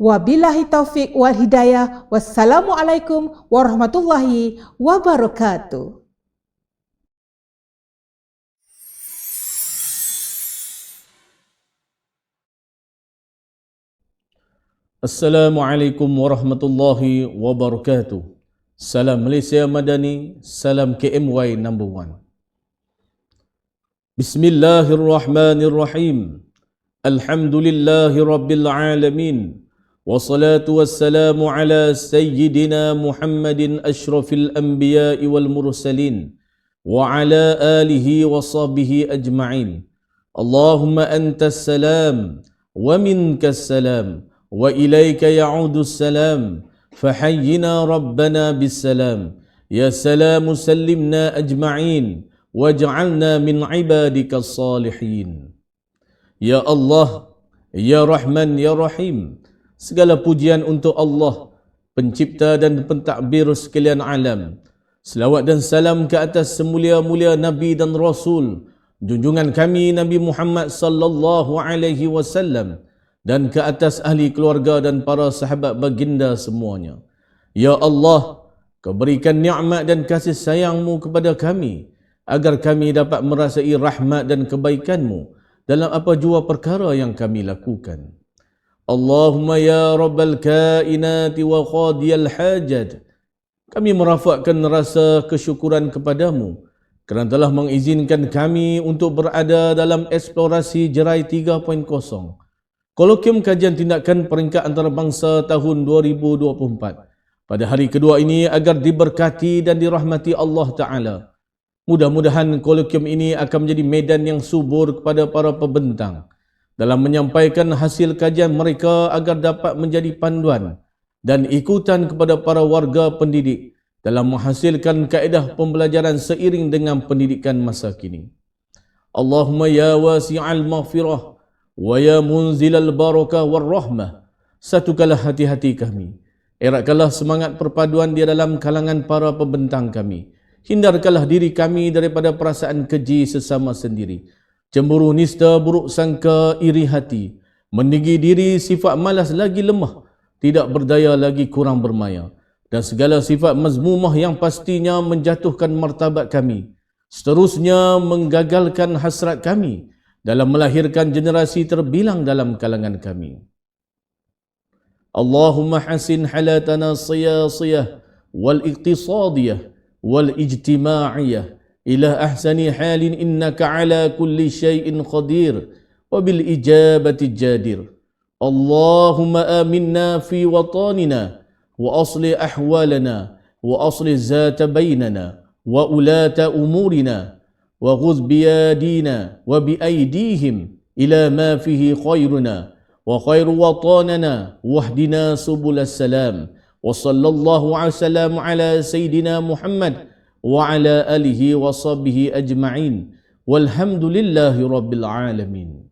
Wabillahi taufiq wal hidayah. Wassalamualaikum warahmatullahi wabarakatuh. Assalamualaikum warahmatullahi wabarakatuh. Salam Malaysia Madani, salam KMY number 1. Bismillahirrahmanirrahim. Alhamdulillahi rabbil alamin. Wassalatu wassalamu ala sayyidina Muhammadin ashrafil anbiya'i wal mursalin wa ala alihi wa sahbihi ajma'in. Allahumma antas salam wa minkas salam wa ilayka ya'udus salam fahayyina rabbana bis salam ya salamu sallimna ajma'in waj'alna min ibadikas salihin. Ya Allah, Ya Rahman, Ya Rahim, segala pujian untuk Allah, pencipta dan pentadbir sekalian alam. Selawat dan salam ke atas semulia-mulia Nabi dan Rasul, junjungan kami Nabi Muhammad sallallahu alaihi wasallam, dan ke atas ahli keluarga dan para sahabat baginda semuanya. Ya Allah, Kau berikan nikmat dan kasih sayang-Mu kepada kami, agar kami dapat merasai rahmat dan kebaikan-Mu dalam apa jua perkara yang kami lakukan. Allahumma ya rabbal kainati wa qadiyal hajat. Kami merafakkan rasa kesyukuran kepadamu kerana telah mengizinkan kami untuk berada dalam eksplorasi Jerai 3.0, Kolokium Kajian Tindakan Peringkat Antarabangsa tahun 2024. Pada hari kedua ini agar diberkati dan dirahmati Allah Ta'ala. Mudah-mudahan kolokium ini akan menjadi medan yang subur kepada para pembentang dalam menyampaikan hasil kajian mereka agar dapat menjadi panduan dan ikutan kepada para warga pendidik dalam menghasilkan kaedah pembelajaran seiring dengan pendidikan masa kini. Allahumma ya wasi'al maghfirah wa ya munzilal barakah war rahmah. Satukanlah hati-hati kami. Eratkanlah semangat perpaduan di dalam kalangan para pembentang kami. Hindarkanlah diri kami daripada perasaan keji sesama sendiri, cemburu, nista, buruk sangka, iri hati, meninggi diri, sifat malas lagi lemah, tidak berdaya lagi kurang bermaya, dan segala sifat mazmumah yang pastinya menjatuhkan martabat kami, seterusnya menggagalkan hasrat kami dalam melahirkan generasi terbilang dalam kalangan kami. Allahumma hasin halatana siyasiyah wal iqtisadiyah wal ijtima'iyah ila ahsani halin innaka ala kulli syai'in qadir wa bil ijabati jadir. Allahumma aminna fi watanina wa asli ahwalana wa asli zata bainana wa ulata umurina wa ghuz biyadina wa bi aydihim ila ma fihi khairuna wa khairu watanana wahdina subul salam wa sallallahu wasallam ala sayyidina Muhammad wa ala alihi wa sahbihi ajma'in walhamdulillahi rabbil alamin.